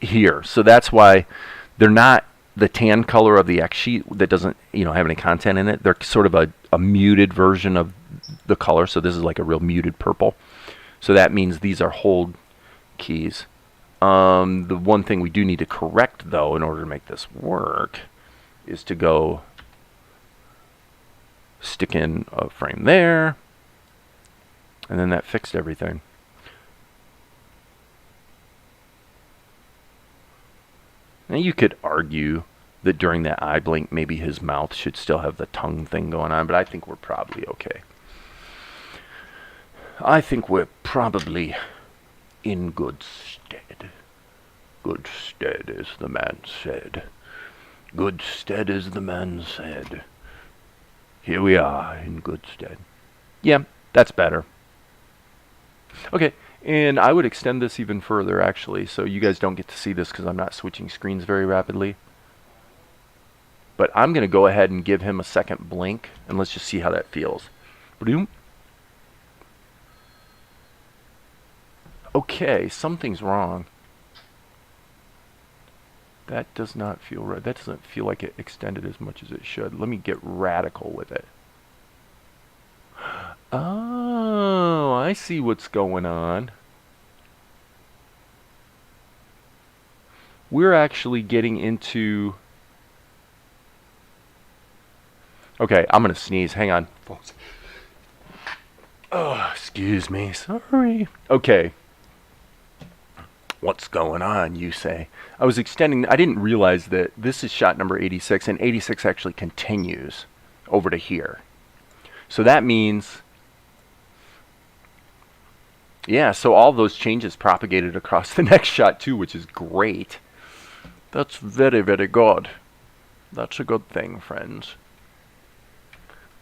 here. So that's why they're not the tan color of the X sheet that doesn't, have any content in it. They're sort of a muted version of the color. So this is like a real muted purple. So that means these are hold keys. The one thing we do need to correct, though, in order to make this work, is to go stick in a frame there, and then that fixed everything. Now you could argue that during that eye blink, maybe his mouth should still have the tongue thing going on, but I think we're probably okay. I think we're probably in good stead. Good stead, as the man said. Good stead, as the man said. Here we are, in good stead. Yeah, that's better. Okay, and I would extend this even further, actually, so you guys don't get to see this because I'm not switching screens very rapidly. But I'm going to go ahead and give him a second blink, and let's just see how that feels. Boom. Okay, something's wrong. That does not feel right. That doesn't feel like it extended as much as it should. Let me get radical with it. Oh, I see what's going on. We're actually getting into... Okay, I'm going to sneeze. Hang on, folks. Oh, excuse me. Sorry. Okay. What's going on, you say? I was extending. I didn't realize that this is shot number 86, and 86 actually continues over to here. So that means, yeah, so all those changes propagated across the next shot too, which is great. That's very, very good. That's a good thing, friends.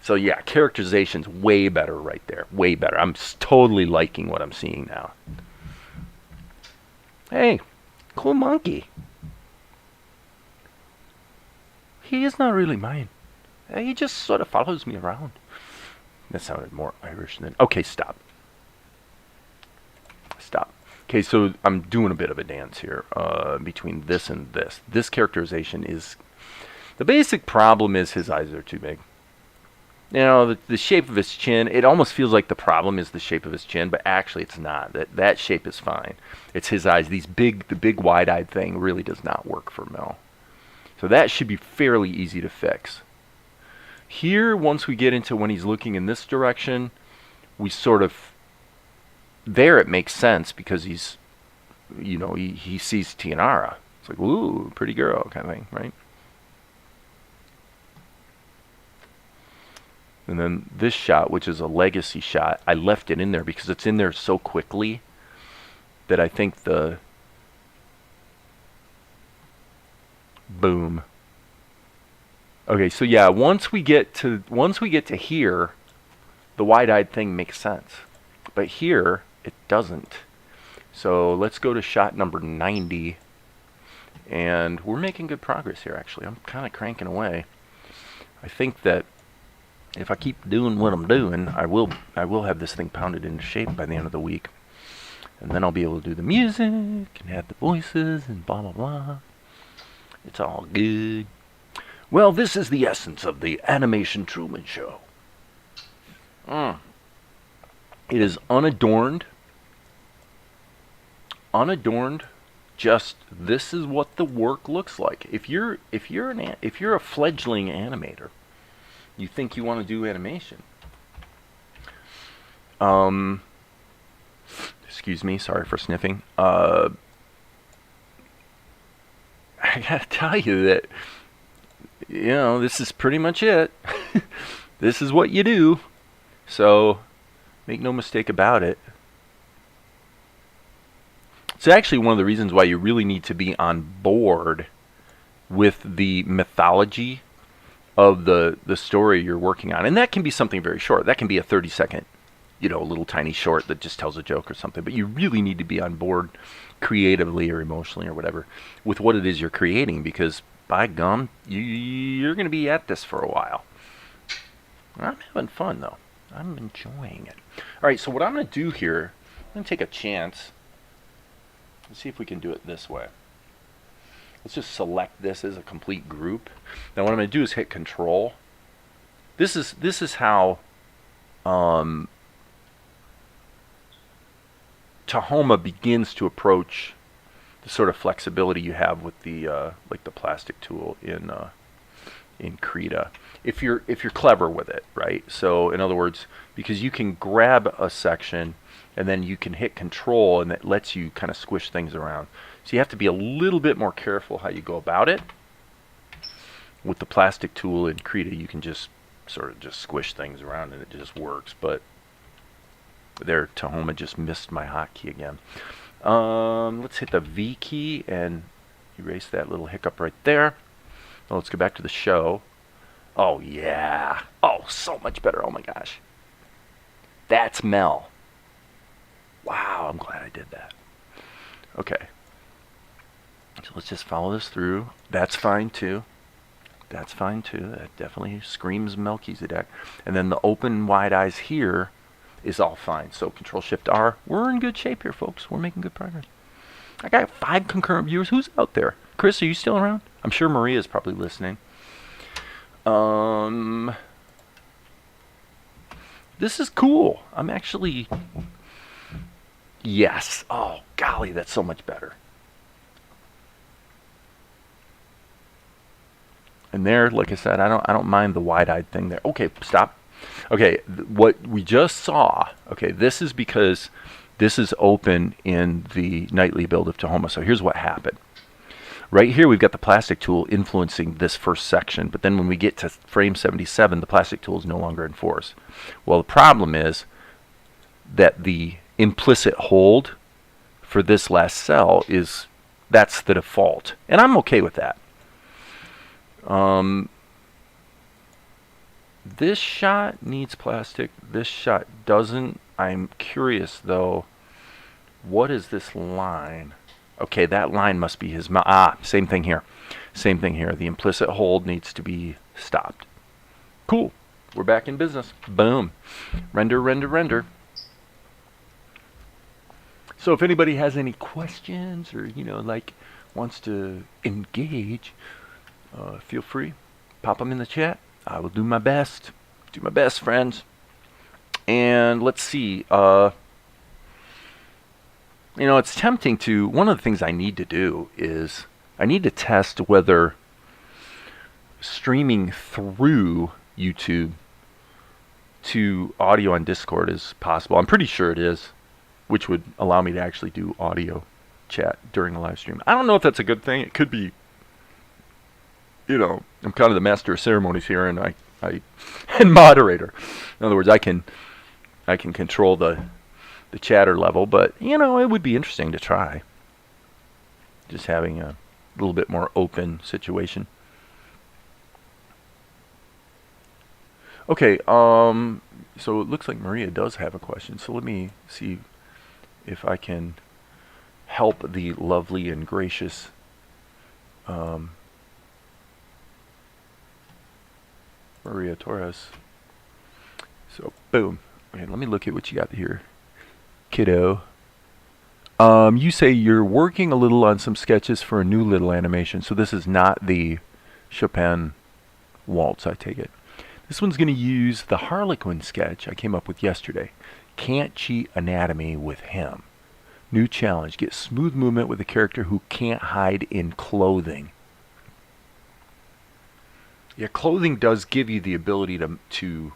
So yeah, characterization's way better right there. Way better. I'm totally liking what I'm seeing now. Hey, cool monkey. He is not really mine. He just sort of follows me around. That sounded more Irish than... Okay, stop. Stop. Okay, so I'm doing a bit of a dance here between this and this. This characterization is... The basic problem is his eyes are too big. You know, the shape of his chin, it almost feels like the problem is the shape of his chin, but actually it's not. That shape is fine. It's his eyes. The big wide-eyed thing really does not work for Mel. So that should be fairly easy to fix. Here, once we get into when he's looking in this direction, we sort of... There it makes sense because he's, you know, he sees Tianara. It's like, ooh, pretty girl kind of thing, right? And then this shot, which is a legacy shot, I left it in there because it's in there so quickly that I think the... Boom. Okay, so yeah, once we get to here, the wide-eyed thing makes sense. But here, it doesn't. So let's go to shot number 90. And we're making good progress here, actually. I'm kind of cranking away. I think that if I keep doing what I'm doing, I will have this thing pounded into shape by the end of the week. And then I'll be able to do the music and add the voices and blah, blah, blah. It's all good. Well, this is the essence of the Animation Truman Show. It is unadorned. Unadorned. Just this is what the work looks like. If you're a fledgling animator, you think you want to do animation. Excuse me, sorry for sniffing. I gotta tell you that, you know, this is pretty much it. This is what you do. So, make no mistake about it. It's actually one of the reasons why you really need to be on board with the mythology of the story you're working on. And that can be something very short. That can be a 30-second, you know, little tiny short that just tells a joke or something. But you really need to be on board creatively or emotionally or whatever with what it is you're creating, because by gum, you're going to be at this for a while. I'm having fun, though. I'm enjoying it. All right, so what I'm going to do here, I'm going to take a chance. Let's see if we can do it this way. Let's just select this as a complete group. Now what I'm going to do is hit Control. This is how Tahoma begins to approach the sort of flexibility you have with the like the plastic tool in Krita. If you're clever with it, right? So in other words, because you can grab a section and then you can hit Control, and that lets you kind of squish things around. So you have to be a little bit more careful how you go about it. With the plastic tool in Krita, you can just sort of just squish things around and it just works. But there, Tahoma just missed my hotkey again. Let's hit the V key and erase that little hiccup right there. Now let's go back to the show. Oh yeah. Oh, so much better. Oh my gosh. That's Mel. Wow, I'm glad I did that. Okay. So let's just follow this through. That's fine too. That's fine too. That definitely screams Melchizedek. And then the open wide eyes here is all fine. So Control-Shift-R. We're in good shape here, folks. We're making good progress. I got 5 concurrent viewers. Who's out there? Chris, are you still around? I'm sure Maria's probably listening. This is cool. I'm actually... Yes. Oh, golly, that's so much better. And there, like I said, I don't mind the wide-eyed thing there. Okay, stop. Okay, what we just saw, okay, this is because this is open in the nightly build of Tahoma. So here's what happened. Right here, we've got the plastic tool influencing this first section, but then when we get to frame 77, the plastic tool is no longer in force. Well, the problem is that the implicit hold for this last cell that's the default, and I'm okay with that. This shot needs plastic. This shot doesn't. I'm curious though. What is this line? Okay, that line must be his mouth. Ah, same thing here. Same thing here. The implicit hold needs to be stopped. Cool. We're back in business. Boom. Render, render, render. So if anybody has any questions or, like wants to engage, feel free. Pop them in the chat. I will do my best. Do my best, friends. And let's see. It's tempting to... One of the things I need to do is I need to test whether streaming through YouTube to audio on Discord is possible. I'm pretty sure it is, which would allow me to actually do audio chat during a live stream. I don't know if that's a good thing. It could be, I'm kind of the master of ceremonies here, and and moderator. In other words, I can control the chatter level, but it would be interesting to try. Just having a little bit more open situation. Okay, so it looks like Maria does have a question. So let me see if I can help the lovely and gracious Maria Torres. So, boom. Okay, let me look at what you got here, kiddo. You say you're working a little on some sketches for a new little animation. So this is not the Chopin waltz, I take it. This one's going to use the Harlequin sketch I came up with yesterday. Can't cheat anatomy with him. New challenge. Get smooth movement with a character who can't hide in clothing. Yeah, clothing does give you the ability to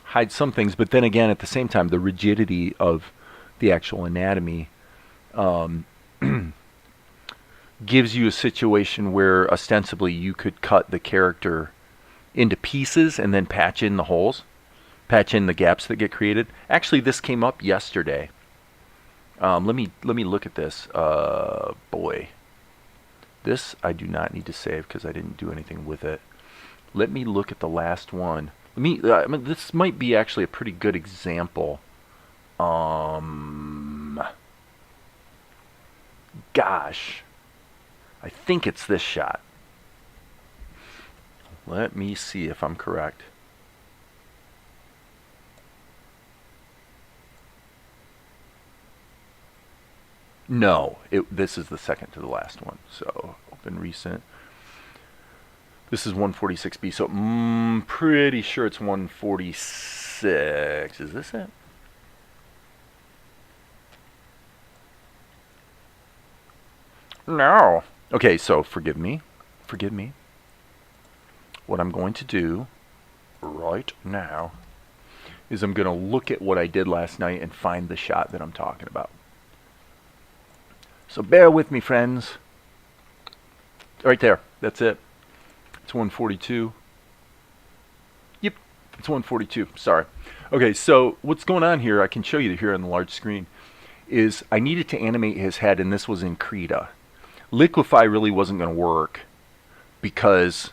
hide some things, but then again, at the same time, the rigidity of the actual anatomy gives you a situation where ostensibly you could cut the character into pieces and then patch in the holes, patch in the gaps that get created. Actually, this came up yesterday. Let me look at this. Boy, this I do not need to save because I didn't do anything with it. Let me look at the last one. This might be actually a pretty good example. Gosh, I think it's this shot. Let me see if I'm correct. No, this is the second to the last one. So open recent. This is 146B, so pretty sure it's 146. Is this it? No. Okay, so forgive me. Forgive me. What I'm going to do right now is I'm going to look at what I did last night and find the shot that I'm talking about. So bear with me, friends. Right there. That's it. It's 142. Yep, it's 142. Sorry. Okay, so what's going on here, I can show you here on the large screen, is I needed to animate his head, and this was in Krita. Liquify really wasn't going to work because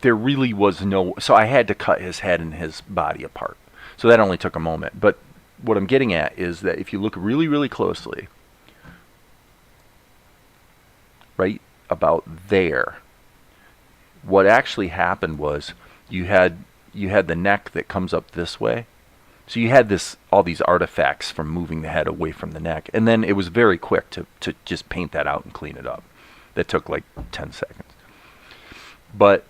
there really was no... So I had to cut his head and his body apart. So that only took a moment. But what I'm getting at is that if you look really, really closely, right about there, what actually happened was you had the neck that comes up this way. So you had all these artifacts from moving the head away from the neck, and then it was very quick to just paint that out and clean it up. That took like 10 seconds. But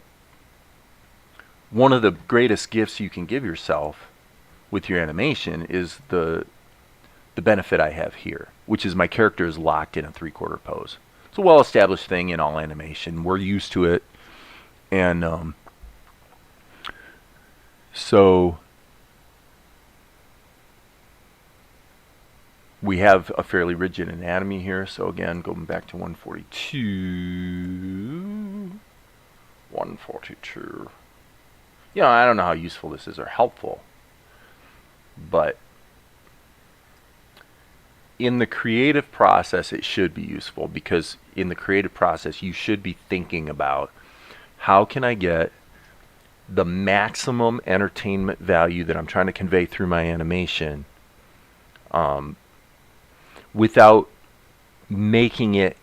one of the greatest gifts you can give yourself with your animation is the benefit I have here, which is my character is locked in a 3/4 pose. It's a well-established thing in all animation. We're used to it, and so we have a fairly rigid anatomy here. So again, going back to 142. 142. I don't know how useful this is or helpful, but in the creative process, it should be useful, because in the creative process, you should be thinking about how can I get the maximum entertainment value that I'm trying to convey through my animation without making it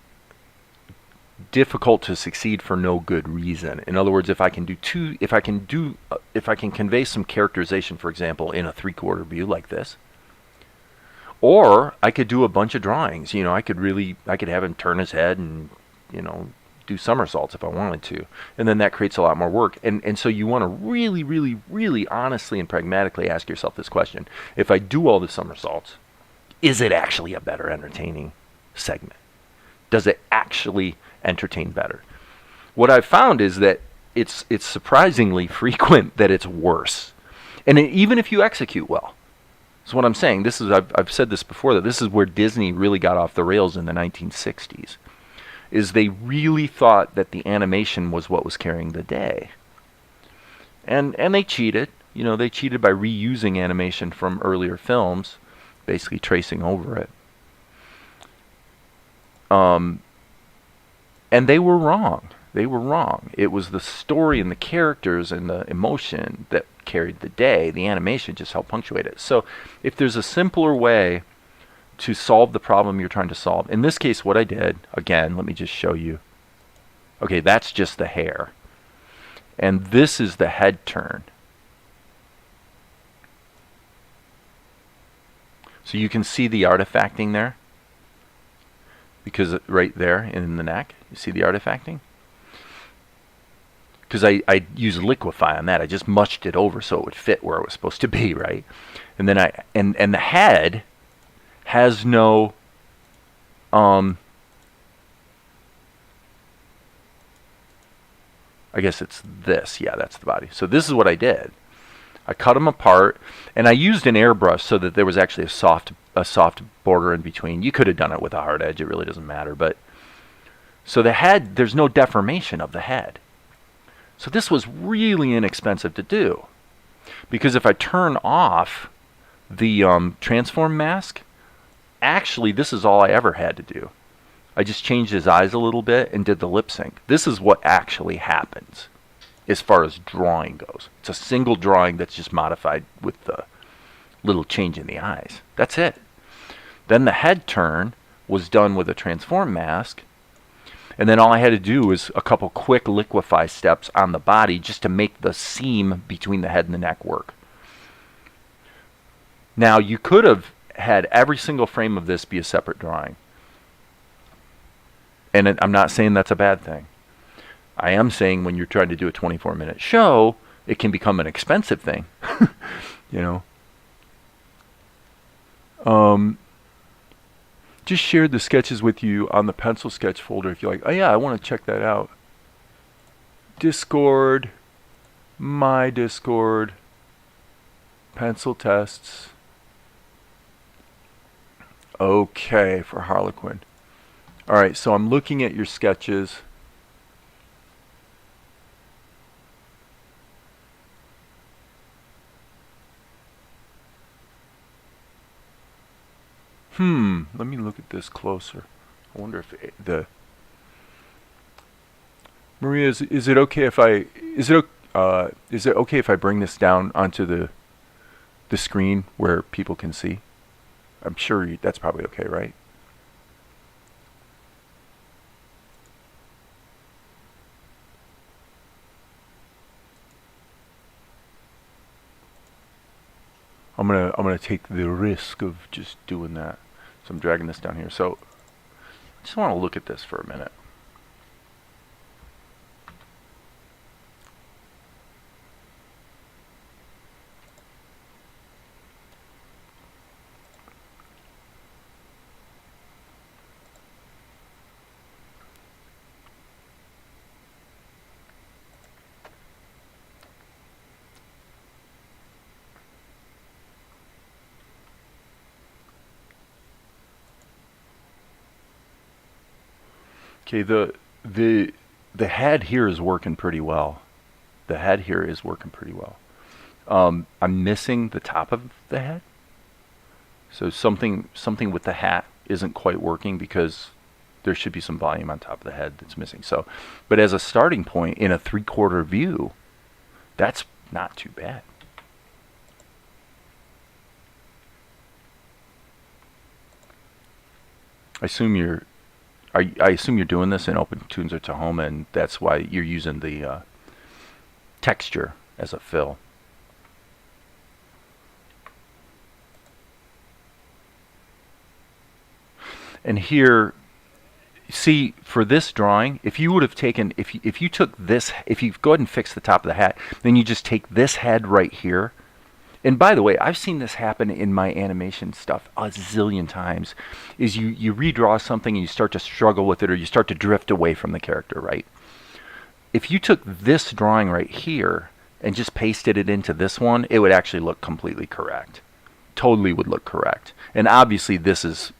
difficult to succeed for no good reason. In other words, if I can convey some characterization, for example, in a 3/4 view like this, or I could do a bunch of drawings. I could have him turn his head and, do somersaults if I wanted to. And then that creates a lot more work. And so you want to really, really, really honestly and pragmatically ask yourself this question. If I do all the somersaults, is it actually a better entertaining segment? Does it actually entertain better? What I've found is that it's surprisingly frequent that it's worse. And even if you execute well. So what I'm saying, I've said this before, that this is where Disney really got off the rails in the 1960s. Is they really thought that the animation was what was carrying the day. And they cheated. They cheated by reusing animation from earlier films, basically tracing over it. And they were wrong. They were wrong. It was the story and the characters and the emotion that carried the day. The animation just helped punctuate it. So if there's a simpler way to solve the problem you're trying to solve. In this case, what I did, again, let me just show you. Okay, that's just the hair. And this is the head turn. So you can see the artifacting there. Because right there in the neck, you see the artifacting? Because I used Liquify on that. I just muched it over so it would fit where it was supposed to be, right? And then and the head has no I guess it's this. Yeah, that's the body. So this is what I did. I cut them apart, and I used an airbrush so that there was actually a soft border in between. You could have done it with a hard edge. It really doesn't matter. But so the head, there's no deformation of the head. So this was really inexpensive to do, because if I turn off the transform mask, actually this is all I ever had to do. I just changed his eyes a little bit and did the lip sync. This is what actually happens as far as drawing goes. It's a single drawing that's just modified with the little change in the eyes. That's it. Then the head turn was done with a transform mask, and then all I had to do was a couple quick Liquify steps on the body just to make the seam between the head and the neck work. Now, you could have had every single frame of this be a separate drawing. And I'm not saying that's a bad thing. I am saying when you're trying to do a 24-minute show, it can become an expensive thing. Just shared the sketches with you on the pencil sketch folder if you're like, oh yeah, I want to check that out. Discord, my Discord, pencil tests. Okay, for Harlequin. Alright, so I'm looking at your sketches. Let me look at this closer. I wonder if Maria, is it okay if I bring this down onto the screen where people can see? I'm sure that's probably okay, right? I'm gonna take the risk of just doing that. So I'm dragging this down here. So I just want to look at this for a minute. Okay, the head here is working pretty well. The head here is working pretty well. I'm missing the top of the head. So something with the hat isn't quite working because there should be some volume on top of the head that's missing. So, but as a starting point in a 3/4 view, that's not too bad. I assume I assume you're doing this in OpenTunes or Tahoma, and that's why you're using the texture as a fill. And here, see, for this drawing, if you would have taken, if you took this, if you go ahead and fix the top of the hat, then you just take this head right here. And by the way, I've seen this happen in my animation stuff a zillion times, is you redraw something and you start to struggle with it, or you start to drift away from the character, right? If you took this drawing right here and just pasted it into this one, it would actually look completely correct. Totally would look correct. And obviously this is,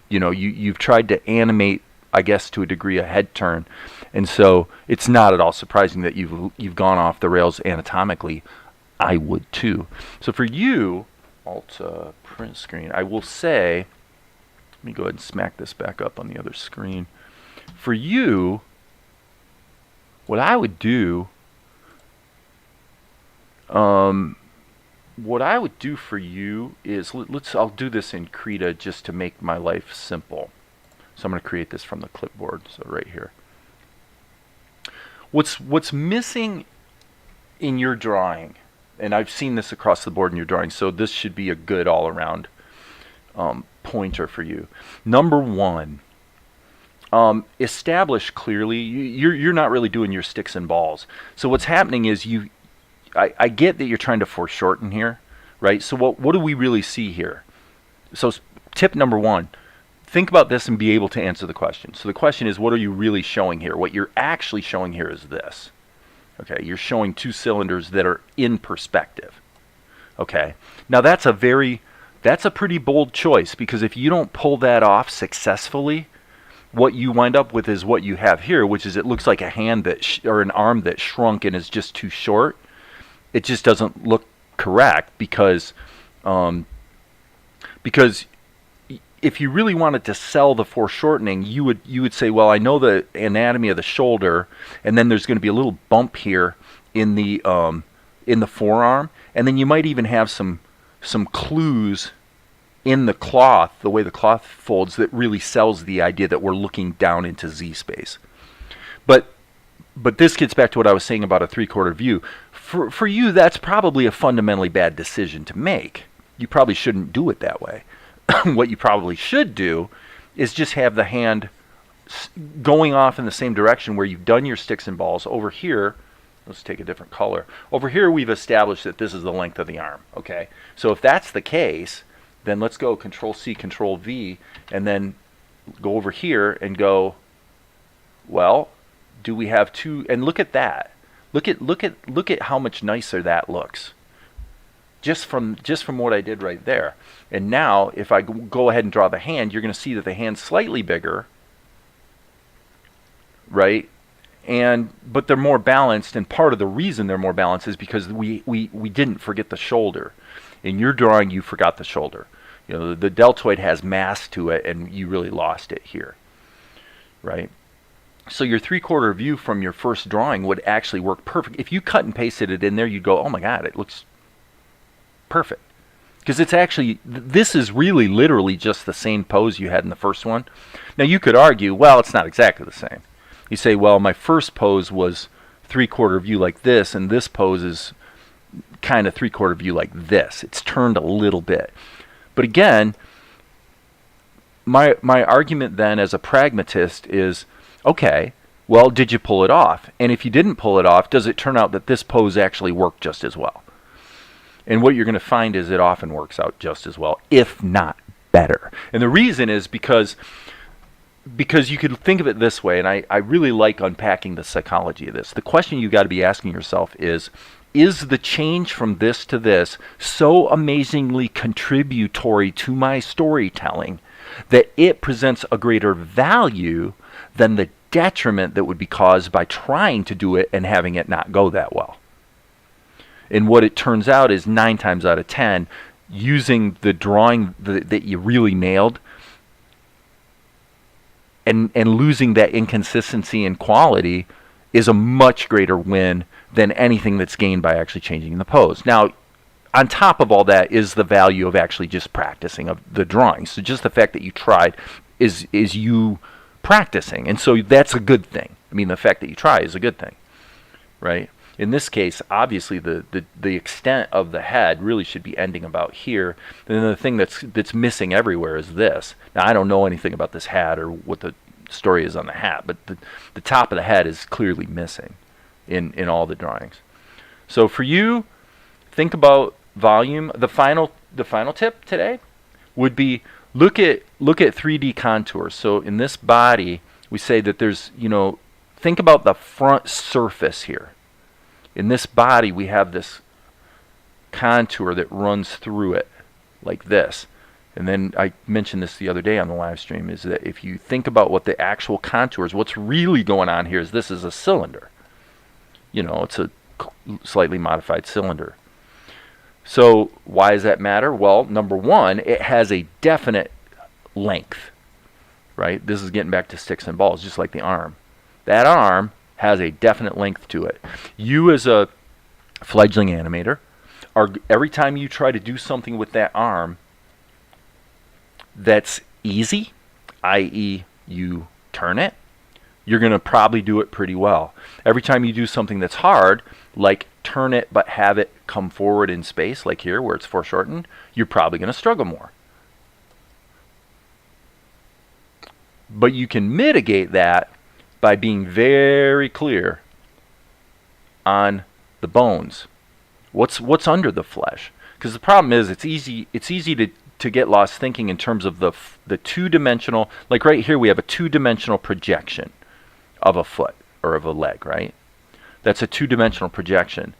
you know, you've tried to animate, I guess, to a degree, a head turn, and so it's not at all surprising that you've gone off the rails anatomically. I would too. So for you, Alt print screen, I will say, let me go ahead and smack this back up on the other screen. For you, what I would do, for you is, I'll do this in Krita just to make my life simple. So I'm going to create this from the clipboard, so right here. What's missing in your drawing, and I've seen this across the board in your drawing, so this should be a good all-around pointer for you. Number one, establish clearly, you're not really doing your sticks and balls. So what's happening is I get that you're trying to foreshorten here, right? So what do we really see here? So tip number one, think about this and be able to answer the question. So the question is, what are you really showing here? What you're actually showing here is this. Okay, you're showing two cylinders that are in perspective. Okay, now that's a pretty bold choice, because if you don't pull that off successfully, what you wind up with is what you have here, which is it looks like a hand or an arm that shrunk and is just too short. It just doesn't look correct, because if you really wanted to sell the foreshortening, you would say, well, I know the anatomy of the shoulder, and then there's going to be a little bump here in the forearm, and then you might even have some clues in the cloth, the way the cloth folds, that really sells the idea that we're looking down into Z space. But this gets back to what I was saying about a three-quarter view. For you, that's probably a fundamentally bad decision to make. You probably shouldn't do it that way. What you probably should do is just have the hand going off in the same direction where you've done your sticks and balls. Over here, let's take a different color. Over here, we've established that this is the length of the arm. Okay, so if that's the case, then let's go Control-C, Control-V, and then go over here and go, well, do we have two? And look at that. Look at how much nicer that looks. Just from what I did right there. And now, if I go ahead and draw the hand, you're going to see that the hand's slightly bigger, right? But they're more balanced, and part of the reason they're more balanced is because we didn't forget the shoulder. In your drawing, you forgot the shoulder. You know, the deltoid has mass to it, and you really lost it here, right? So your three-quarter view from your first drawing would actually work perfect. If you cut and pasted it in there, you'd go, oh my God, it looks perfect. Because it's actually, this is really literally just the same pose you had in the first one. Now you could argue, well, it's not exactly the same. You say, well, my first pose was three-quarter view like this, and this pose is kind of three-quarter view like this. It's turned a little bit. But again, my argument then as a pragmatist is, okay, well, did you pull it off? And if you didn't pull it off, does it turn out that this pose actually worked just as well? And what you're going to find is it often works out just as well, if not better. And the reason is because you could think of it this way, and I really like unpacking the psychology of this. The question you got to be asking yourself is the change from this to this so amazingly contributory to my storytelling that it presents a greater value than the detriment that would be caused by trying to do it and having it not go that well? And what it turns out is 9 times out of 10, using the drawing that you really nailed and losing that inconsistency in quality is a much greater win than anything that's gained by actually changing the pose. Now, on top of all that is the value of actually just practicing of the drawing. So just the fact that you tried is you practicing, and so that's a good thing. I mean, the fact that you try is a good thing, right? In this case, obviously the extent of the head really should be ending about here. And then the thing that's missing everywhere is this. Now, I don't know anything about this hat or what the story is on the hat, but the top of the head is clearly missing in all the drawings. So for you, think about volume. The final tip today would be look at 3D contours. So in this body, we say that there's, think about the front surface here. In this body, we have this contour that runs through it like this. And then I mentioned this the other day on the live stream, is that if you think about what the actual contours, what's really going on here is this is a cylinder. It's a slightly modified cylinder. So why does that matter? Well, number one, it has a definite length, right? This is getting back to sticks and balls, just like the arm. That arm has a definite length to it. You as a fledgling animator, every time you try to do something with that arm that's easy, i.e. you turn it, you're going to probably do it pretty well. Every time you do something that's hard, like turn it but have it come forward in space, like here where it's foreshortened, you're probably going to struggle more. But you can mitigate that by being very clear on the bones. What's under the flesh? Because the problem is it's easy to get lost thinking in terms of the two-dimensional, like right here we have a two-dimensional projection of a foot or of a leg, right? That's a two-dimensional projection.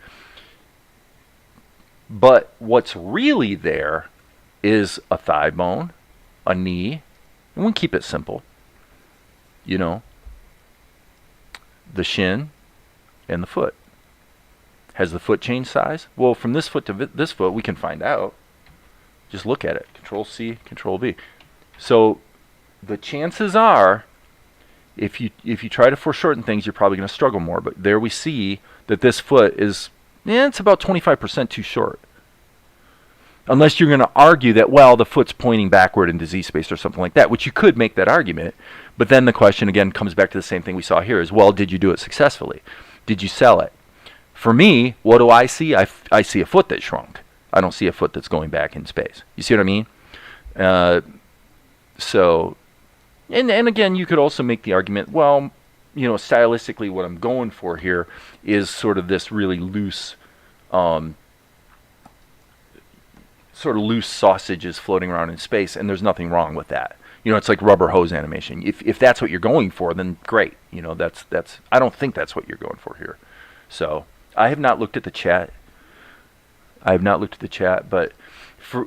But what's really there is a thigh bone, a knee, and we'll keep it simple. The shin and the foot. Has the foot changed size? Well, from this foot to this foot, we can find out. Just look at it. Control C, Control V. So the chances are, if you try to foreshorten things, you're probably going to struggle more. But there we see that this foot is, it's about 25% too short. Unless you're going to argue that, well, the foot's pointing backward into Z-space or something like that, which you could make that argument. But then the question, again, comes back to the same thing we saw here is, well, did you do it successfully? Did you sell it? For me, what do I see? I see a foot that shrunk. I don't see a foot that's going back in space. You see what I mean? And again, you could also make the argument, well, stylistically what I'm going for here is sort of this really loose, loose sausages floating around in space, and there's nothing wrong with that. It's like rubber hose animation. If that's what you're going for, then great. That's I don't think that's what you're going for here. So I have not looked at the chat. But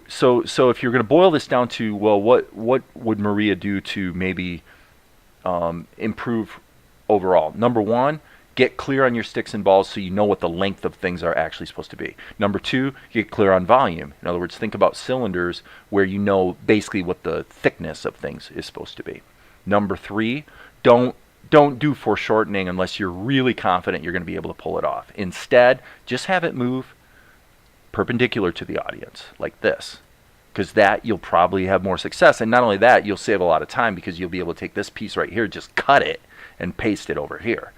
so if you're going to boil this down to, well, what would Maria do to maybe improve overall? Number one, get clear on your sticks and balls so you know what the length of things are actually supposed to be. Number two, get clear on volume. In other words, think about cylinders where you know basically what the thickness of things is supposed to be. Number three, don't do foreshortening unless you're really confident you're going to be able to pull it off. Instead, just have it move perpendicular to the audience, like this. Because that, you'll probably have more success. And not only that, you'll save a lot of time because you'll be able to take this piece right here, just cut it, and paste it over here.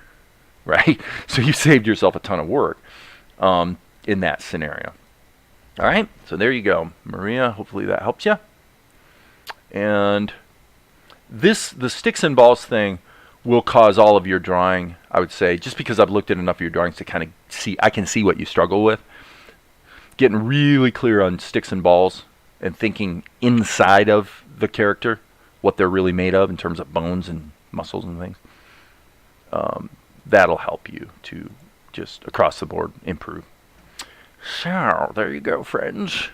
Right? So you saved yourself a ton of work in that scenario. All right? So there you go. Maria, hopefully that helps you. And the sticks and balls thing will cause all of your drawing, I would say, just because I've looked at enough of your drawings to kind of see, I can see what you struggle with. Getting really clear on sticks and balls and thinking inside of the character, what they're really made of in terms of bones and muscles and things. That'll help you to just across the board improve. So, there you go, friends.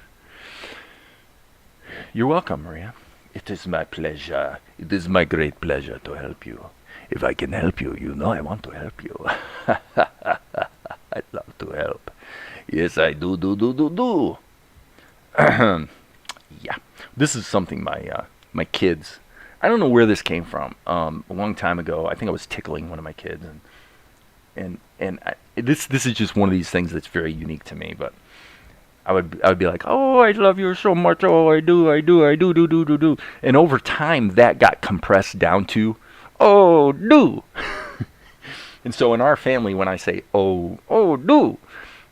You're welcome, Maria. It is my pleasure. It is my great pleasure to help you. If I can help you, I want to help you. I'd love to help. Yes, I do. Yeah. This is something my kids, I don't know where this came from. A long time ago, I think I was tickling one of my kids, and this is just one of these things that's very unique to me. But I would be like, oh, I love you so much. Oh, I do, do. And over time, that got compressed down to, oh, do. And so in our family, when I say, oh, do,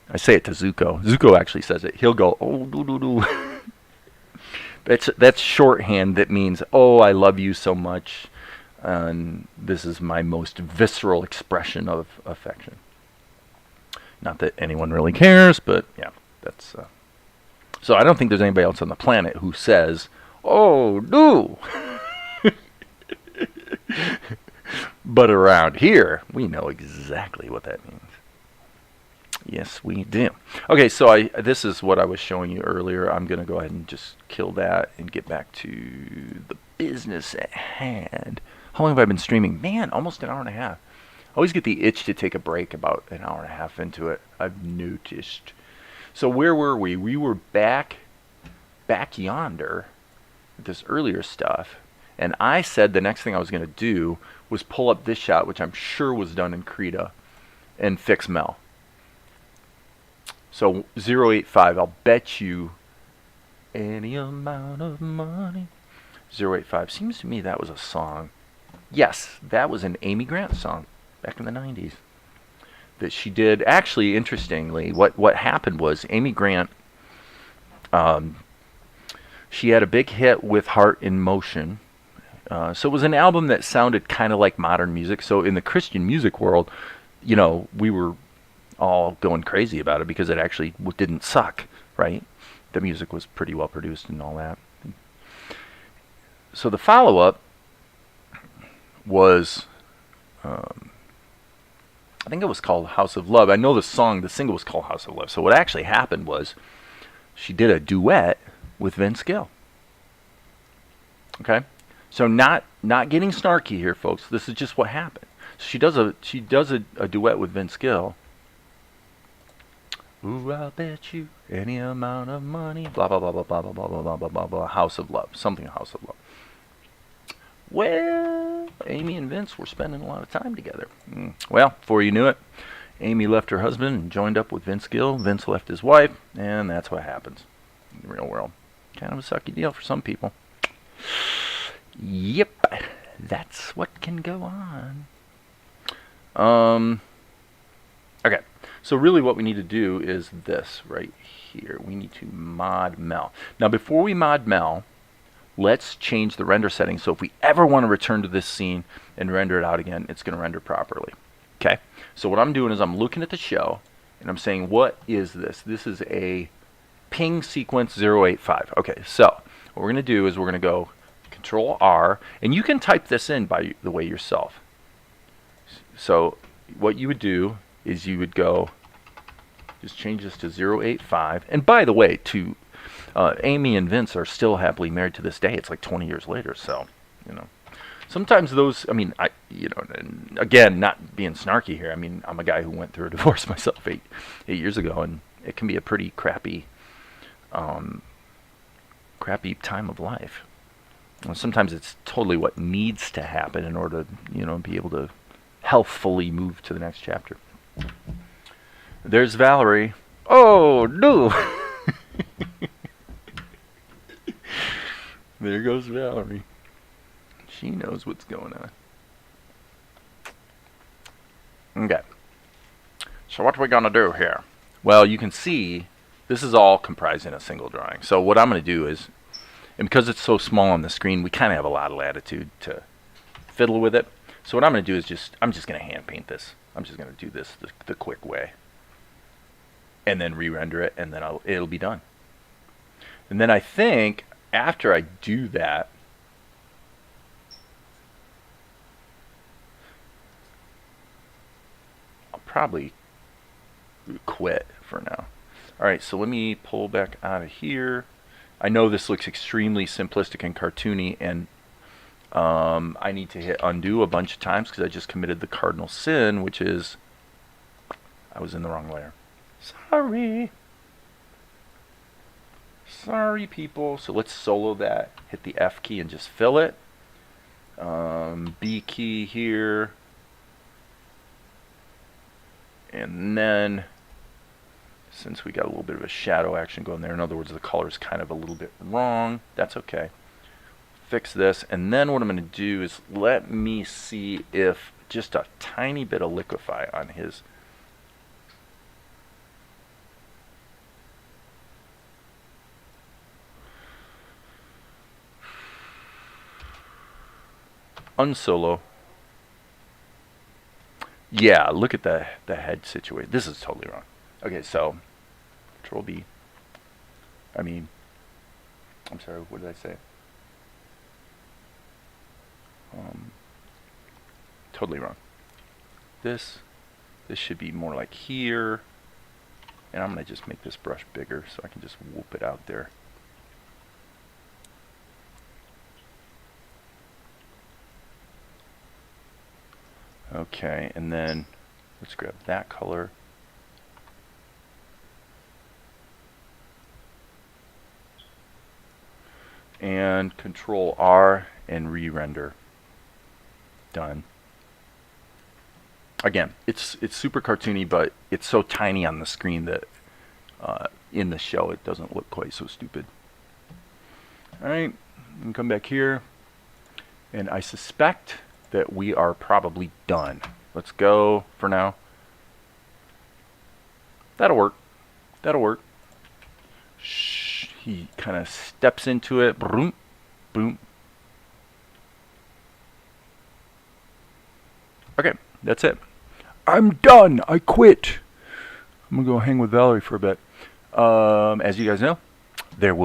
I say it to Zuko. Zuko actually says it. He'll go, oh, do. That's shorthand that means, oh, I love you so much. And this is my most visceral expression of affection. Not that anyone really cares, but yeah, that's... So I don't think there's anybody else on the planet who says, oh, do. But around here, we know exactly what that means. Yes, we do. Okay, so this is what I was showing you earlier. I'm going to go ahead and just kill that and get back to the business at hand. How long have I been streaming? Man, almost an hour and a half. I always get the itch to take a break about an hour and a half into it, I've noticed. So where were we? We were back yonder with this earlier stuff. And I said the next thing I was going to do was pull up this shot, which I'm sure was done in Krita, and fix Mel. So 085, I'll bet you any amount of money. 085, seems to me that was a song. Yes, that was an Amy Grant song back in the 90s that she did. Actually, interestingly, what happened was Amy Grant, she had a big hit with Heart in Motion. So it was an album that sounded kind of like modern music. So in the Christian music world, you know, we were all going crazy about it because it actually didn't suck, right? The music was pretty well produced and all that. So the follow-up was, I think it was called House of Love. I know the single was called House of Love. So what actually happened was she did a duet with Vince Gill. Okay? So not getting snarky here, folks. This is just what happened. So she does a duet with Vince Gill. Ooh, I'll bet you any amount of money. Blah blah blah blah blah blah blah blah blah blah blah. House of Love, something House of Love. Well, Amy and Vince were spending a lot of time together. Well, before you knew it, Amy left her husband and joined up with Vince Gill. Vince left his wife, and that's what happens in the real world. Kind of a sucky deal for some people. Yep, that's what can go on. Okay, so really what we need to do is this right here. We need to mod Mel. Now before we mod Mel, let's change the render settings. So if we ever want to return to this scene and render it out again, it's going to render properly. Okay, so what I'm doing is I'm looking at the show and I'm saying, what is this? This is a ping sequence 085. Okay, so what we're going to do is we're going to go Control R, and you can type this in by the way yourself. So what you would do is you would go, just change this to 085. And by the way, Amy and Vince are still happily married to this day. It's like 20 years later, so, you know. Sometimes those, I mean, and again, not being snarky here, I mean, I'm a guy who went through a divorce myself eight years ago, and it can be a pretty crappy time of life. Well, sometimes it's totally what needs to happen in order to, you know, be able to healthfully move to the next chapter. There's Valerie. Oh, no! There goes Valerie. She knows what's going on. Okay. So what are we going to do here? Well, you can see this is all comprised in a single drawing. So what I'm going to do is, and because it's so small on the screen, we kind of have a lot of latitude to fiddle with it. So what I'm going to do is I'm just going to hand paint this. I'm just going to do this the quick way. And then re-render it, and then it'll be done. And then I think after I do that, I'll probably quit for now. Alright, so let me pull back out of here. I know this looks extremely simplistic and cartoony, and I need to hit undo a bunch of times because I just committed the cardinal sin, which is I was in the wrong layer. Sorry, people. So let's solo that. Hit the F key and just fill it. B key here. And then since we got a little bit of a shadow action going there. In other words, the color is kind of a little bit wrong. That's okay. Fix this, and then what I'm going to do is let me see if just a tiny bit of Liquify on his unsolo. Yeah, look at the head situation. This is totally wrong. Okay, so Control B. I'm sorry, what did I say? Totally wrong. This should be more like here, and I'm gonna just make this brush bigger so I can just whoop it out there. Okay, and then let's grab that color. And Control R and re-render. Done. Again, it's super cartoony, but it's so tiny on the screen that in the show it doesn't look quite so stupid. Alright, come back here, and I suspect that we are probably done. Let's go for now. That'll work. That'll work. Shh. He kind of steps into it. Boom, boom. Okay, that's it. I'm done. I quit. I'm gonna go hang with Valerie for a bit. As you guys know, there will